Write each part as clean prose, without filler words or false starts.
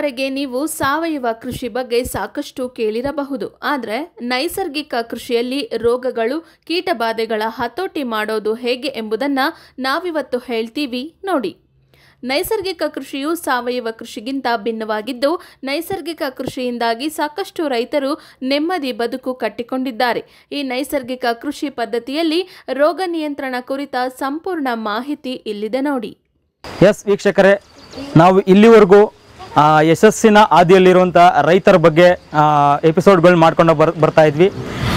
ಇಲ್ಲಿಯವರೆಗೆ ನೀವು ಸಾವಯವ ಕೃಷಿ ಬಗ್ಗೆ ಸಾಕಷ್ಟು ಕೇಳಿರಬಹುದು. ಆದರೆ ನೈಸರ್ಗಿಕ ಕೃಷಿಯಲ್ಲಿ ರೋಗಗಳು, ಕೀಟಬಾಧೆಗಳ ಹತೋಟಿ ಮಾಡೋದು ಹೇಗೆ ಎಂಬುದನ್ನು ನಾವಿವತ್ತು ಹೇಳ್ತೀವಿ ನೋಡಿ. ನೈಸರ್ಗಿಕ ಕೃಷಿಯು ಸಾವಯವ ಕೃಷಿಗಿಂತ ಭಿನ್ನವಾಗಿದ್ದು, ನೈಸರ್ಗಿಕ ಕೃಷಿಯಿಂದಾಗಿ ಸಾಕಷ್ಟು ರೈತರು ನೆಮ್ಮದಿ ಬದುಕು ಕಟ್ಟಿಕೊಂಡಿದ್ದಾರೆ. ಈ ನೈಸರ್ಗಿಕ ಕೃಷಿ ಪದ್ಧತಿಯಲ್ಲಿ ರೋಗ ನಿಯಂತ್ರಣ ಕುರಿತ ಸಂಪೂರ್ಣ ಮಾಹಿತಿ ಇಲ್ಲಿದೆ ನೋಡಿ. ಎಸ್ ವೀಕ್ಷಕರೇ, ನಾವು ಇಲ್ಲಿವರೆಗೂ ಯಶಸ್ಸಿನ ಹಾದಿಯಲ್ಲಿರುವಂಥ ರೈತರ ಬಗ್ಗೆ ಎಪಿಸೋಡ್ಗಳು ಮಾಡ್ಕೊಂಡು ಬರ್ತಾ ಇದ್ವಿ.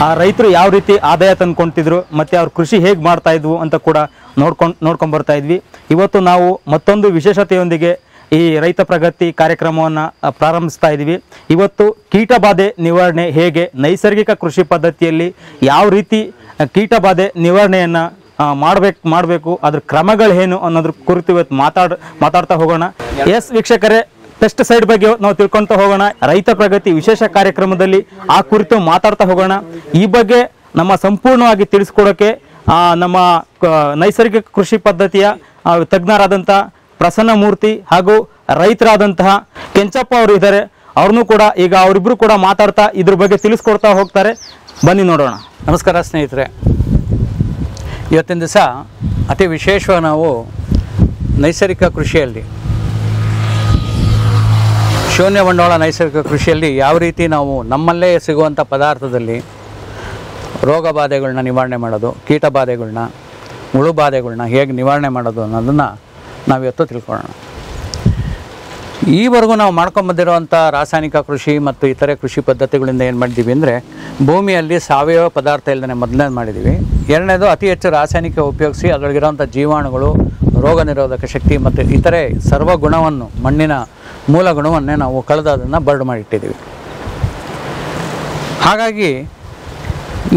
ಆ ರೈತರು ಯಾವ ರೀತಿ ಆದಾಯ ತಂದ್ಕೊಳ್ತಿದ್ರು ಮತ್ತು ಅವ್ರ ಕೃಷಿ ಹೇಗೆ ಮಾಡ್ತಾ ಇದ್ವು ಅಂತ ಕೂಡ ನೋಡ್ಕೊಂಡು ಬರ್ತಾ ಇದ್ವಿ. ಇವತ್ತು ನಾವು ಮತ್ತೊಂದು ವಿಶೇಷತೆಯೊಂದಿಗೆ ಈ ರೈತ ಪ್ರಗತಿ ಕಾರ್ಯಕ್ರಮವನ್ನು ಪ್ರಾರಂಭಿಸ್ತಾ ಇದ್ದೀವಿ. ಇವತ್ತು ಕೀಟಬಾಧೆ ನಿವಾರಣೆ ಹೇಗೆ, ನೈಸರ್ಗಿಕ ಕೃಷಿ ಪದ್ಧತಿಯಲ್ಲಿ ಯಾವ ರೀತಿ ಕೀಟಬಾಧೆ ನಿವಾರಣೆಯನ್ನು ಮಾಡಬೇಕು, ಅದ್ರ ಕ್ರಮಗಳೇನು ಅನ್ನೋದ್ರ ಕುರಿತು ಇವತ್ತು ಮಾತಾಡ್ತಾ ಹೋಗೋಣ. ಎಸ್ ವೀಕ್ಷಕರೇ, ಪೆಸ್ಟಿಸೈಡ್ ಬಗ್ಗೆ ನಾವು ತಿಳ್ಕೊಳ್ತಾ ಹೋಗೋಣ. ರೈತ ಪ್ರಗತಿ ವಿಶೇಷ ಕಾರ್ಯಕ್ರಮದಲ್ಲಿ ಆ ಕುರಿತು ಮಾತಾಡ್ತಾ ಹೋಗೋಣ. ಈ ಬಗ್ಗೆ ನಮ್ಮ ಸಂಪೂರ್ಣವಾಗಿ ತಿಳಿಸ್ಕೊಡೋಕ್ಕೆ ನಮ್ಮ ನೈಸರ್ಗಿಕ ಕೃಷಿ ಪದ್ಧತಿಯ ತಜ್ಞರಾದಂಥ ಪ್ರಸನ್ನ ಮೂರ್ತಿ ಹಾಗೂ ರೈತರಾದಂತಹ ಕೆಂಚಪ್ಪ ಅವರು ಇದ್ದಾರೆ. ಅವ್ರನ್ನೂ ಕೂಡ ಈಗ ಅವರಿಬ್ಬರು ಕೂಡ ಮಾತಾಡ್ತಾ ಇದ್ರ ಬಗ್ಗೆ ತಿಳಿಸ್ಕೊಡ್ತಾ ಹೋಗ್ತಾರೆ. ಬನ್ನಿ ನೋಡೋಣ. ನಮಸ್ಕಾರ ಸ್ನೇಹಿತರೆ, ಇವತ್ತಿನ ದಿವಸ ಅತಿ ವಿಶೇಷವಾಗಿ ನಾವು ನೈಸರ್ಗಿಕ ಕೃಷಿಯಲ್ಲಿ, ಶೂನ್ಯ ಬಂಡವಾಳ ನೈಸರ್ಗಿಕ ಕೃಷಿಯಲ್ಲಿ ಯಾವ ರೀತಿ ನಾವು ನಮ್ಮಲ್ಲೇ ಸಿಗುವಂಥ ಪದಾರ್ಥದಲ್ಲಿ ರೋಗ ಬಾಧೆಗಳನ್ನ ನಿವಾರಣೆ ಮಾಡೋದು, ಕೀಟ ಬಾಧೆಗಳನ್ನ, ಹುಳು ಬಾಧೆಗಳನ್ನ ಹೇಗೆ ನಿವಾರಣೆ ಮಾಡೋದು ಅನ್ನೋದನ್ನು ನಾವಿವತ್ತು ತಿಳ್ಕೊಳ್ಳೋಣ. ಈವರೆಗೂ ನಾವು ಮಾಡ್ಕೊಂಬಂದಿರುವಂಥ ರಾಸಾಯನಿಕ ಕೃಷಿ ಮತ್ತು ಇತರೆ ಕೃಷಿ ಪದ್ಧತಿಗಳಿಂದ ಏನು ಮಾಡಿದ್ದೀವಿ ಅಂದರೆ, ಭೂಮಿಯಲ್ಲಿ ಸಾವಯವ ಪದಾರ್ಥ ಇಲ್ಲದೇ ಮೊದಲನೇದು ಮಾಡಿದ್ದೀವಿ. ಎರಡನೇದು, ಅತಿ ಹೆಚ್ಚು ರಾಸಾಯನಿಕ ಉಪಯೋಗಿಸಿ ಅದರೊಳಗಿರೋಂಥ ಜೀವಾಣುಗಳು, ರೋಗ ನಿರೋಧಕ ಶಕ್ತಿ ಮತ್ತು ಇತರೆ ಸರ್ವ ಗುಣವನ್ನು, ಮಣ್ಣಿನ ಮೂಲ ಗುಣವನ್ನೇ ನಾವು ಕಳೆದು ಅದನ್ನು ಬರ್ಡ್ ಮಾಡಿಟ್ಟಿದ್ದೀವಿ. ಹಾಗಾಗಿ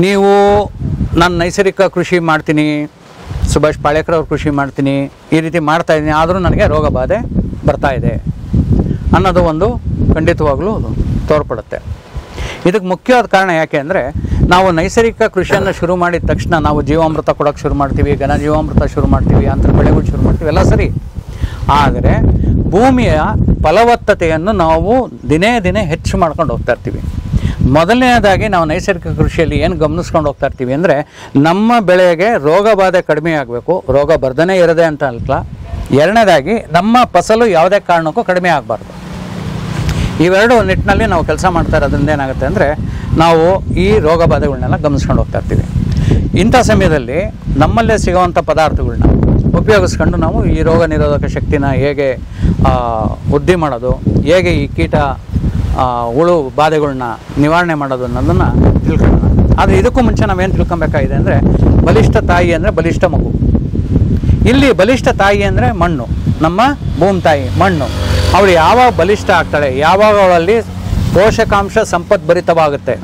ನೀವು ನಾನು ನೈಸರ್ಗಿಕ ಕೃಷಿ ಮಾಡ್ತೀನಿ, ಸುಭಾಷ್ ಪಾಳೇಕರ್ ಅವ್ರ ಕೃಷಿ ಮಾಡ್ತೀನಿ, ಈ ರೀತಿ ಮಾಡ್ತಾಯಿದ್ದೀನಿ, ಆದರೂ ನನಗೆ ರೋಗ ಬಾಧೆ ಬರ್ತಾಯಿದೆ ಅನ್ನೋದು ಒಂದು ಖಂಡಿತವಾಗ್ಲೂ ತೋರ್ಪಡುತ್ತೆ. ಇದಕ್ಕೆ ಮುಖ್ಯವಾದ ಕಾರಣ ಯಾಕೆ ಅಂದರೆ, ನಾವು ನೈಸರ್ಗಿಕ ಕೃಷಿಯನ್ನು ಶುರು ಮಾಡಿದ ತಕ್ಷಣ ನಾವು ಜೀವಾಮೃತ ಕೊಡೋಕ್ಕೆ ಶುರು ಮಾಡ್ತೀವಿ, ಘನ ಜೀವಾಮೃತ ಶುರು ಮಾಡ್ತೀವಿ, ಅಂತರ ಬೆಳೆಗಳು ಶುರು ಮಾಡ್ತೀವಿ, ಎಲ್ಲ ಸರಿ. ಆದರೆ ಭೂಮಿಯ ಫಲವತ್ತತೆಯನ್ನು ನಾವು ದಿನೇ ದಿನೇ ಹೆಚ್ಚು ಮಾಡ್ಕೊಂಡು ಹೋಗ್ತಾ ಇರ್ತೀವಿ. ಮೊದಲನೇದಾಗಿ ನಾವು ನೈಸರ್ಗಿಕ ಕೃಷಿಯಲ್ಲಿ ಏನು ಗಮನಿಸ್ಕೊಂಡು ಹೋಗ್ತಾ ಇರ್ತೀವಿ ಅಂದರೆ, ನಮ್ಮ ಬೆಳೆಗೆ ರೋಗ ಬಾಧೆ ಕಡಿಮೆ ಆಗಬೇಕು, ರೋಗ ಬರ್ಧನೆ ಇರದೆ ಅಂತ ಅಲ್ಲ. ಎರಡನೇದಾಗಿ ನಮ್ಮ ಫಸಲು ಯಾವುದೇ ಕಾರಣಕ್ಕೂ ಕಡಿಮೆ ಆಗಬಾರ್ದು. ಇವೆರಡು ನಿಟ್ಟಿನಲ್ಲಿ ನಾವು ಕೆಲಸ ಮಾಡ್ತಾ ಇರೋದ್ರಿಂದ ಏನಾಗುತ್ತೆ ಅಂದರೆ, ನಾವು ಈ ರೋಗ ಬಾಧೆಗಳನ್ನೆಲ್ಲ ಗಮನಿಸ್ಕೊಂಡು ಹೋಗ್ತಾ ಇರ್ತೀವಿ. ಇಂಥ ಸಮಯದಲ್ಲಿ ನಮ್ಮಲ್ಲೇ ಸಿಗೋವಂಥ ಪದಾರ್ಥಗಳನ್ನ ಉಪಯೋಗಿಸ್ಕೊಂಡು ನಾವು ಈ ರೋಗ ನಿರೋಧಕ ಶಕ್ತಿನ ಹೇಗೆ ವೃದ್ಧಿ ಮಾಡೋದು, ಹೇಗೆ ಈ ಕೀಟ ಹುಳು ಬಾಧೆಗಳನ್ನ ನಿವಾರಣೆ ಮಾಡೋದು ಅನ್ನೋದನ್ನು ತಿಳ್ಕೊಳ್ಳೋಣ. ಆದರೆ ಇದಕ್ಕೂ ಮುಂಚೆ ನಾವೇನು ತಿಳ್ಕೊಬೇಕಾಗಿದೆ ಅಂದರೆ, ಬಲಿಷ್ಠ ತಾಯಿ ಅಂದರೆ ಬಲಿಷ್ಠ ಮಗು. ಇಲ್ಲಿ ಬಲಿಷ್ಠ ತಾಯಿ ಅಂದರೆ ಮಣ್ಣು, ನಮ್ಮ ಭೂಮಿ ತಾಯಿ ಮಣ್ಣು. ಅವಳು ಯಾವಾಗ ಬಲಿಷ್ಠ ಆಗ್ತಾಳೆ, ಯಾವಾಗ ಅವಳಲ್ಲಿ ಪೋಷಕಾಂಶ ಸಂಪದ್ಭರಿತವಾಗುತ್ತೆ,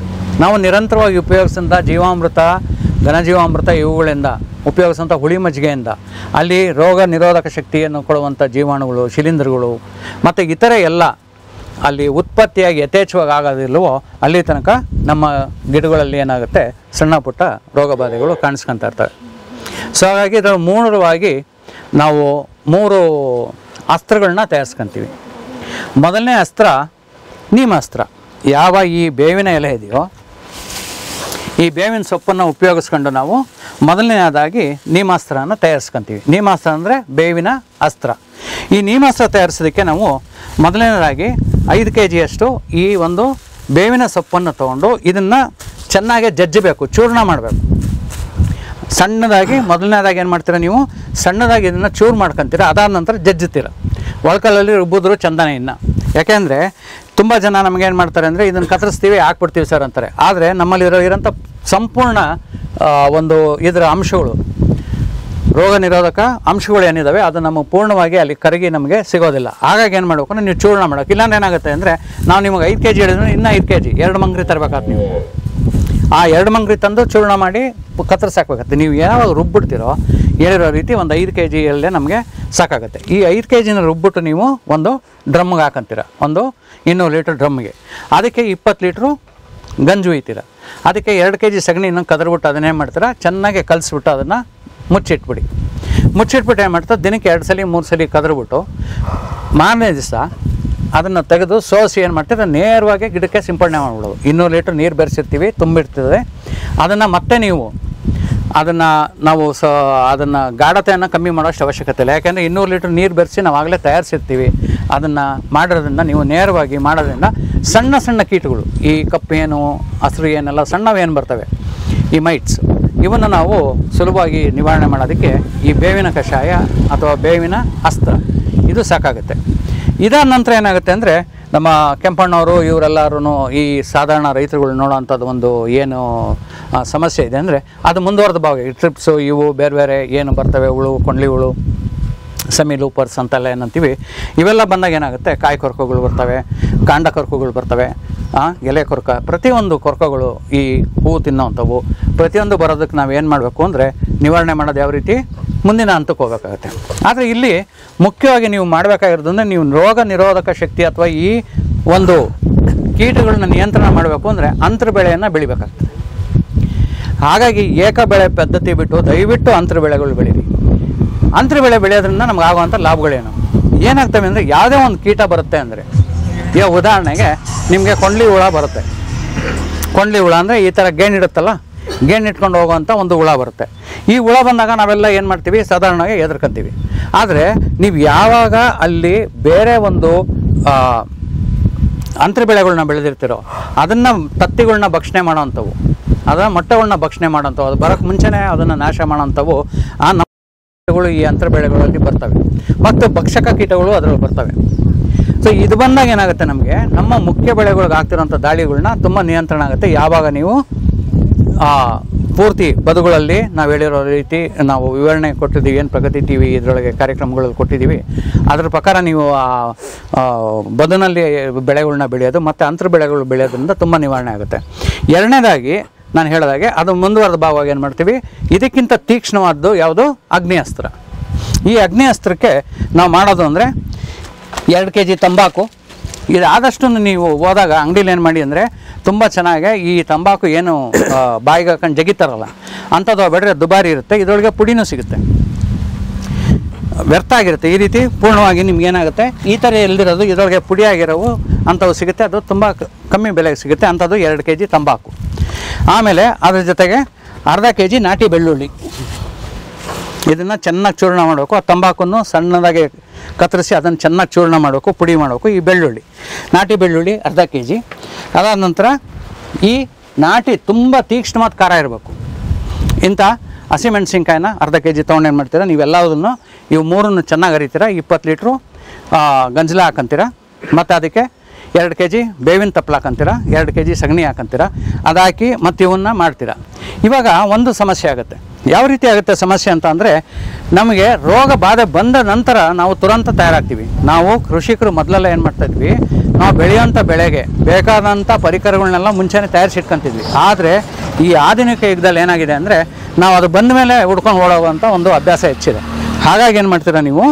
ನಾವು ನಿರಂತರವಾಗಿ ಉಪಯೋಗಿಸಿದಂಥ ಜೀವಾಮೃತ, ಘನಜೀವಾಮೃತ ಇವುಗಳಿಂದ ಉಪಯೋಗಿಸುವಂಥ ಹುಳಿ ಮಜ್ಜಿಗೆಯಿಂದ ಅಲ್ಲಿ ರೋಗ ನಿರೋಧಕ ಶಕ್ತಿಯನ್ನು ಕೊಡುವಂಥ ಜೀವಾಣುಗಳು, ಶಿಲೀಂಧ್ರಗಳು ಮತ್ತು ಇತರೆ ಎಲ್ಲ ಅಲ್ಲಿ ಉತ್ಪತ್ತಿಯಾಗಿ ಯಥೇಚ್ಛವಾಗಿ ಆಗೋದಿಲ್ಲವೋ ಅಲ್ಲಿ ತನಕ ನಮ್ಮ ಗಿಡಗಳಲ್ಲಿ ಏನಾಗುತ್ತೆ, ಸಣ್ಣ ಪುಟ್ಟ ರೋಗ ಬಾಧೆಗಳು ಕಾಣಿಸ್ಕೊತಾ ಇರ್ತವೆ. ಸೊ ಹಾಗಾಗಿ ಇದರ ಮೂಲವಾಗಿ ನಾವು 3 ಅಸ್ತ್ರಗಳನ್ನ ತಯಾರಿಸ್ಕೊತೀವಿ. ಮೊದಲನೇ ಅಸ್ತ್ರ ನೀಮಾಸ್ತ್ರ. ಯಾವ ಈ ಬೇವಿನ ಎಲೆ ಇದೆಯೋ, ಈ ಬೇವಿನ ಸೊಪ್ಪನ್ನು ಉಪಯೋಗಿಸ್ಕೊಂಡು ನಾವು ಮೊದಲನೇದಾಗಿ ನೀಮಾಸ್ತ್ರನ ತಯಾರಿಸ್ಕೊತೀವಿ. ನೀಮಾಸ್ತ್ರ ಅಂದರೆ ಬೇವಿನ ಅಸ್ತ್ರ. ಈ ನೀಮಾಸ್ತ್ರ ತಯಾರಿಸೋದಕ್ಕೆ ನಾವು ಮೊದಲನೇದಾಗಿ 5 kg ಈ ಒಂದು ಬೇವಿನ ಸೊಪ್ಪನ್ನು ತೊಗೊಂಡು ಇದನ್ನು ಚೆನ್ನಾಗಿ ಜಜ್ಜಬೇಕು, ಚೂರ್ಣ ಮಾಡಬೇಕು. ಸಣ್ಣದಾಗಿ ಮೊದಲನೇದಾಗಿ ಏನು ಮಾಡ್ತೀರ ನೀವು, ಸಣ್ಣದಾಗಿ ಇದನ್ನು ಚೂರು ಮಾಡ್ಕೊತೀರ, ಅದಾದ ನಂತರ ಜಜ್ಜುತ್ತೀರ. ಒಳಕಲ್ಲಲ್ಲಿ ರುಬ್ಬಿದ್ರು ಚಂದನೆ ಇನ್ನು. ಯಾಕೆಂದರೆ ತುಂಬ ಜನ ನಮಗೇನು ಮಾಡ್ತಾರೆ ಅಂದರೆ, ಇದನ್ನು ಕತ್ತರಿಸ್ತೀವಿ ಹಾಕ್ಬಿಡ್ತೀವಿ ಸರ್ ಅಂತಾರೆ. ಆದರೆ ನಮ್ಮಲ್ಲಿ ಇರೋಂಥ ಸಂಪೂರ್ಣ ಒಂದು ಇದರ ಅಂಶಗಳು, ರೋಗ ನಿರೋಧಕ ಅಂಶಗಳು ಏನಿದ್ದಾವೆ ಅದು ನಮಗೆ ಪೂರ್ಣವಾಗಿ ಅಲ್ಲಿ ಕರಗಿ ನಮಗೆ ಸಿಗೋದಿಲ್ಲ. ಹಾಗಾಗಿ ಏನು ಮಾಡಬೇಕು ಅಂದರೆ, ನೀವು ಚೂರ್ಣ ಮಾಡೋಕೆ. ಇಲ್ಲಾಂದ್ರೆ ಏನಾಗುತ್ತೆ ಅಂದರೆ, ನಾವು ನಿಮಗೆ 5 kg ಹೇಳಿದ್ರೆ ಇನ್ನೂ 5 kg 2 ಮಂಗ್ರಿ ತರಬೇಕಾದ್ರೆ ನೀವು ಆ 2 ಮಂಗ್ರಿ ತಂದು ಚೂರ್ಣ ಮಾಡಿ ಕತ್ತರಿಸಾಕಬೇಕಾಗುತ್ತೆ. ನೀವು ಯಾವಾಗ ರುಬ್ಬಿಡ್ತೀರೋ ಹೇಳಿರೋ ರೀತಿ ಒಂದು 5 kg ನಮಗೆ ಸಾಕಾಗುತ್ತೆ. ಈ 5 kg ರುಬ್ಬಿಟ್ಟು ನೀವು ಒಂದು ಡ್ರಮ್ಗೆ ಹಾಕಂತೀರ, ಒಂದು 200 ಲೀಟ್ರ್ ಡ್ರಮ್ಗೆ. ಅದಕ್ಕೆ 20 ಲೀಟ್ರು ಗಂಜು ಒಯ್ತೀರ. ಅದಕ್ಕೆ 2 kg ಸಗಣಿನ ಕದರ್ಬಿಟ್ಟು ಅದನ್ನೇನು ಮಾಡ್ತೀರ, ಚೆನ್ನಾಗಿ ಕಲಿಸ್ಬಿಟ್ಟು ಅದನ್ನು ಮುಚ್ಚಿಟ್ಬಿಡಿ. ಮುಚ್ಚಿಟ್ಬಿಟ್ಟು ಏನು ಮಾಡ್ತಾರೆ, ದಿನಕ್ಕೆ 2 ಸಲ 3 ಸಲ ಕದರ್ಬಿಟ್ಟು ಮಾರನೇ ದಿವಸ ಅದನ್ನು ತೆಗೆದು ಸೋಸಿ ಏನು ಮಾಡ್ತೀವಿ ನೇರವಾಗಿ ಗಿಡಕ್ಕೆ ಸಿಂಪಡಣೆ ಮಾಡಿಬಿಡೋದು. 200 ಲೀಟ್ರ್ ನೀರು ಬೆರೆಸಿರ್ತೀವಿ, ತುಂಬಿರ್ತದೆ. ಅದನ್ನು ಮತ್ತೆ ನೀವು ಅದನ್ನು ಗಾಢತೆಯನ್ನು ಕಮ್ಮಿ ಮಾಡೋಷ್ಟು ಅವಶ್ಯಕತೆ ಇಲ್ಲ. ಯಾಕೆಂದರೆ 200 ಲೀಟ್ರ್ ನೀರು ಬೆರೆಸಿ ನಾವು ಆಗಲೇ ತಯಾರಿಸಿರ್ತೀವಿ. ಅದನ್ನು ಮಾಡೋದ್ರಿಂದ ನೀವು ನೇರವಾಗಿ ಮಾಡೋದ್ರಿಂದ ಸಣ್ಣ ಸಣ್ಣ ಕೀಟಗಳು, ಈ ಕಪ್ಪೇನು, ಹಸಿರು ಏನೆಲ್ಲ ಸಣ್ಣವೇನು ಬರ್ತವೆ, ಈ ಮೈಟ್ಸ್, ಇವನ್ನು ನಾವು ಸುಲಭವಾಗಿ ನಿವಾರಣೆ ಮಾಡೋದಕ್ಕೆ ಈ ಬೇವಿನ ಕಷಾಯ ಅಥವಾ ಬೇವಿನ ಅಸ್ತ್ರ ಇದು ಸಾಕಾಗುತ್ತೆ. ಇದಾದ ನಂತರ ಏನಾಗುತ್ತೆ ಅಂದರೆ ನಮ್ಮ ಕೆಂಪಣ್ಣವರು ಇವರೆಲ್ಲರೂ ಈ ಸಾಧಾರಣ ರೈತರುಗಳು ನೋಡೋವಂಥದ್ದು ಒಂದು ಏನು ಸಮಸ್ಯೆ ಇದೆ ಅಂದರೆ ಅದು ಮುಂದುವರೆದ ಭಾಗ. ಈ ಟ್ರಿಪ್ಸು ಇವು ಬೇರೆ ಬೇರೆ ಏನು ಬರ್ತವೆ, ಹುಳು, ಕೊಂಡ್ಲಿ ಹುಳು, ಸೆಮಿ ಲೂಪರ್ಸ್ ಅಂತೆಲ್ಲ ಏನಂತೀವಿ, ಇವೆಲ್ಲ ಬಂದಾಗ ಏನಾಗುತ್ತೆ ಕಾಯಿ ಕೊರಕಗಳು ಬರ್ತವೆ, ಕಾಂಡ ಕೊರಕಗಳು ಬರ್ತವೆ, ಎಲೆ ಕೊರಕ, ಪ್ರತಿಯೊಂದು ಕೊರಕಗಳು ಈ ಹೂವು ತಿನ್ನೋವಂಥವು ಪ್ರತಿಯೊಂದು ಬರೋದಕ್ಕೆ ನಾವು ಏನು ಮಾಡಬೇಕು ಅಂದರೆ ನಿವಾರಣೆ ಮಾಡೋದು ಯಾವ ರೀತಿ ಮುಂದಿನ ಹಂತಕ್ಕೆ ಹೋಗಬೇಕಾಗುತ್ತೆ. ಆದರೆ ಇಲ್ಲಿ ಮುಖ್ಯವಾಗಿ ನೀವು ಮಾಡಬೇಕಾಗಿರೋದು ಅಂದರೆ ನೀವು ರೋಗ ನಿರೋಧಕ ಶಕ್ತಿ ಅಥವಾ ಈ ಒಂದು ಕೀಟಗಳನ್ನ ನಿಯಂತ್ರಣ ಮಾಡಬೇಕು ಅಂದರೆ ಅಂತರ ಬೆಳೆಯನ್ನು ಬೆಳಿಬೇಕಾಗ್ತದೆ. ಹಾಗಾಗಿ ಏಕ ಬೆಳೆ ಪದ್ಧತಿ ಬಿಟ್ಟು ದಯವಿಟ್ಟು ಅಂತರ ಬೆಳೆಗಳು ಬೆಳೀರಿ. ಅಂತರ ಬೆಳೆ ಬೆಳೆಯೋದ್ರಿಂದ ನಮ್ಗೆ ಆಗುವಂಥ ಲಾಭಗಳೇನು ಏನಾಗ್ತವೆ ಅಂದರೆ ಯಾವುದೇ ಒಂದು ಕೀಟ ಬರುತ್ತೆ ಅಂದರೆ, ಈಗ ಉದಾಹರಣೆಗೆ ನಿಮಗೆ ಕೊಂಡ್ಲಿ ಹುಳ ಬರುತ್ತೆ. ಕೊಂಡ್ಲಿ ಹುಳ ಅಂದರೆ ಈ ಥರ ಗೇಣಿಡುತ್ತಲ್ಲ, ಗೇಣಿಟ್ಕೊಂಡು ಹೋಗುವಂಥ ಒಂದು ಹುಳ ಬರುತ್ತೆ. ಈ ಹುಳ ಬಂದಾಗ ನಾವೆಲ್ಲ ಏನು ಮಾಡ್ತೀವಿ, ಸಾಧಾರಣವಾಗಿ ಹೆದರ್ಕೊಂತೀವಿ. ಆದರೆ ನೀವು ಯಾವಾಗ ಅಲ್ಲಿ ಬೇರೆ ಒಂದು ಅಂತರ ಬೆಳೆಗಳನ್ನ ಬೆಳೆದಿರ್ತೀರೋ ಅದನ್ನು ತತ್ತಿಗಳನ್ನ ಭಕ್ಷಣೆ ಮಾಡೋವಂಥವು, ಅದನ್ನು ಮೊಟ್ಟೆಗಳನ್ನ ಭಕ್ಷಣೆ ಮಾಡೋವಂಥವು, ಅದು ಬರೋಕ್ಕೆ ಮುಂಚೆನೇ ಅದನ್ನು ನಾಶ ಮಾಡೋವಂಥವು ಆ ಕೀಟಗಳು ಈ ಅಂತರ ಬೆಳೆಗಳಲ್ಲಿ ಬರ್ತವೆ. ಮತ್ತು ಭಕ್ಷಕ ಕೀಟಗಳು ಅದರಲ್ಲಿ ಬರ್ತವೆ. ಸೊ ಇದು ಬಂದಾಗ ಏನಾಗುತ್ತೆ, ನಮಗೆ ನಮ್ಮ ಮುಖ್ಯ ಬೆಳೆಗಳಿಗೆ ಆಗ್ತಿರೋಂಥ ದಾಳಿಗಳನ್ನ ತುಂಬ ನಿಯಂತ್ರಣ ಆಗುತ್ತೆ. ಯಾವಾಗ ನೀವು ಪೂರ್ತಿ ಬದುಗಳಲ್ಲಿ ನಾವು ಹೇಳಿರೋ ರೀತಿ ನಾವು ವಿವರಣೆ ಕೊಟ್ಟಿದ್ದೀವಿ, ಏನು ಪ್ರಗತಿ ಟಿ ವಿ ಇದರೊಳಗೆ ಕಾರ್ಯಕ್ರಮಗಳಲ್ಲಿ ಕೊಟ್ಟಿದ್ದೀವಿ, ಅದರ ಪ್ರಕಾರ ನೀವು ಬದುನಲ್ಲಿ ಬೆಳೆಗಳನ್ನ ಬೆಳೆಯೋದು ಮತ್ತು ಅಂತರ ಬೆಳೆಗಳು ಬೆಳೆಯೋದ್ರಿಂದ ತುಂಬ ನಿವಾರಣೆ ಆಗುತ್ತೆ. ಎರಡನೇದಾಗಿ ನಾನು ಹೇಳಿದಾಗೆ ಅದು ಮುಂದುವರೆದ ಭಾಗವಾಗಿ ಏನು ಮಾಡ್ತೀವಿ, ಇದಕ್ಕಿಂತ ತೀಕ್ಷ್ಣವಾದ್ದು ಯಾವುದು, ಅಗ್ನಿ ಅಸ್ತ್ರ. ಈ ಅಗ್ನಿ ಅಸ್ತ್ರಕ್ಕೆ ನಾವು ಮಾಡೋದು ಅಂದರೆ 2 kg ತಂಬಾಕು. ಇದು ಆದಷ್ಟು ನೀವು ಹೋದಾಗ ಅಂಗಡಿಲಿ ಏನು ಮಾಡಿ ಅಂದರೆ ತುಂಬ ಚೆನ್ನಾಗಿ ಈ ತಂಬಾಕು ಏನು ಬಾಯಿಗೆ ಹಾಕೊಂಡು ಜಗಿತಾರಲ್ಲ ಅಂಥದ್ದು ಬೇಡ್ರೆ ದುಬಾರಿ ಇರುತ್ತೆ, ಇದರೊಳಗೆ ಪುಡಿನೂ ಸಿಗುತ್ತೆ, ವ್ಯರ್ಥ ಆಗಿರುತ್ತೆ. ಈ ರೀತಿ ಪೂರ್ಣವಾಗಿ ನಿಮ್ಗೆ ಏನಾಗುತ್ತೆ, ಈ ಥರ ಎಲ್ದಿರೋದು ಇದರೊಳಗೆ ಪುಡಿಯಾಗಿರೋವು ಅಂಥವು ಸಿಗುತ್ತೆ, ಅದು ತುಂಬ ಕಮ್ಮಿ ಬೆಲೆಗೆ ಸಿಗುತ್ತೆ. ಅಂಥದ್ದು 2 kg ತಂಬಾಕು. ಆಮೇಲೆ ಅದ್ರ ಜೊತೆಗೆ ಅರ್ಧ kg ನಾಟಿ ಬೆಳ್ಳುಳ್ಳಿ, ಇದನ್ನು ಚೆನ್ನಾಗಿ ಚೂರ್ಣ ಮಾಡಬೇಕು. ಆ ತಂಬಾಕನ್ನು ಸಣ್ಣದಾಗಿ ಕತ್ತರಿಸಿ ಅದನ್ನು ಚೆನ್ನಾಗಿ ಚೂರ್ಣ ಮಾಡಬೇಕು, ಪುಡಿ ಮಾಡಬೇಕು. ಈ ಬೆಳ್ಳುಳ್ಳಿ, ನಾಟಿ ಬೆಳ್ಳುಳ್ಳಿ ಅರ್ಧ kg. ಅದಾದ ನಂತರ ಈ ನಾಟಿ ತುಂಬ ತೀಕ್ಷ್ಣವಾದ ಖಾರ ಇರಬೇಕು. ಇಂಥ ಹಸಿಮೆಣಸಿನ್ಕಾಯಿನ ಅರ್ಧ kg ತೊಗೊಂಡು ಏನು ಮಾಡ್ತೀರಾ, ನೀವೆಲ್ಲದನ್ನು ಇವು ಮೂರನ್ನು ಚೆನ್ನಾಗಿ ಅರಿತೀರ. 20 ಲೀಟ್ರು ಗಂಜಲ ಹಾಕಂತೀರ, ಮತ್ತು ಅದಕ್ಕೆ 2 kg ಬೇವಿನ ತಪ್ಪಲು ಹಾಕಂತೀರ, 2 kg ಸಗಣಿ ಹಾಕಂತೀರ. ಅದಾಕಿ ಮತ್ತು ಇವನ್ನ ಮಾಡ್ತೀರಾ. ಇವಾಗ ಒಂದು ಸಮಸ್ಯೆ ಆಗುತ್ತೆ. ಯಾವ ರೀತಿ ಆಗುತ್ತೆ ಸಮಸ್ಯೆ ಅಂತ ಅಂದರೆ, ನಮಗೆ ರೋಗ ಬಾಧೆ ಬಂದ ನಂತರ ನಾವು ತುರಂತ ತಯಾರಾಗ್ತೀವಿ. ನಾವು ಕೃಷಿಕರು ಮೊದಲೆಲ್ಲ ಏನು ಮಾಡ್ತಾಯಿದ್ವಿ, ನಾವು ಬೆಳೆಯೋಂಥ ಬೆಳೆಗೆ ಬೇಕಾದಂಥ ಪರಿಕರಗಳನ್ನೆಲ್ಲ ಮುಂಚೆನೇ ತಯಾರಿಸಿಟ್ಕೊತಿದ್ವಿ. ಆದರೆ ಈ ಆಧುನಿಕ ಯುಗದಲ್ಲಿ ಏನಾಗಿದೆ ಅಂದರೆ, ನಾವು ಅದು ಬಂದ ಮೇಲೆ ಹುಡ್ಕೊಂಡು ಓಡೋವಂಥ ಒಂದು ಅಭ್ಯಾಸ ಹೆಚ್ಚಿದೆ. ಹಾಗಾಗಿ ಏನು ಮಾಡ್ತೀರಾ ನೀವು,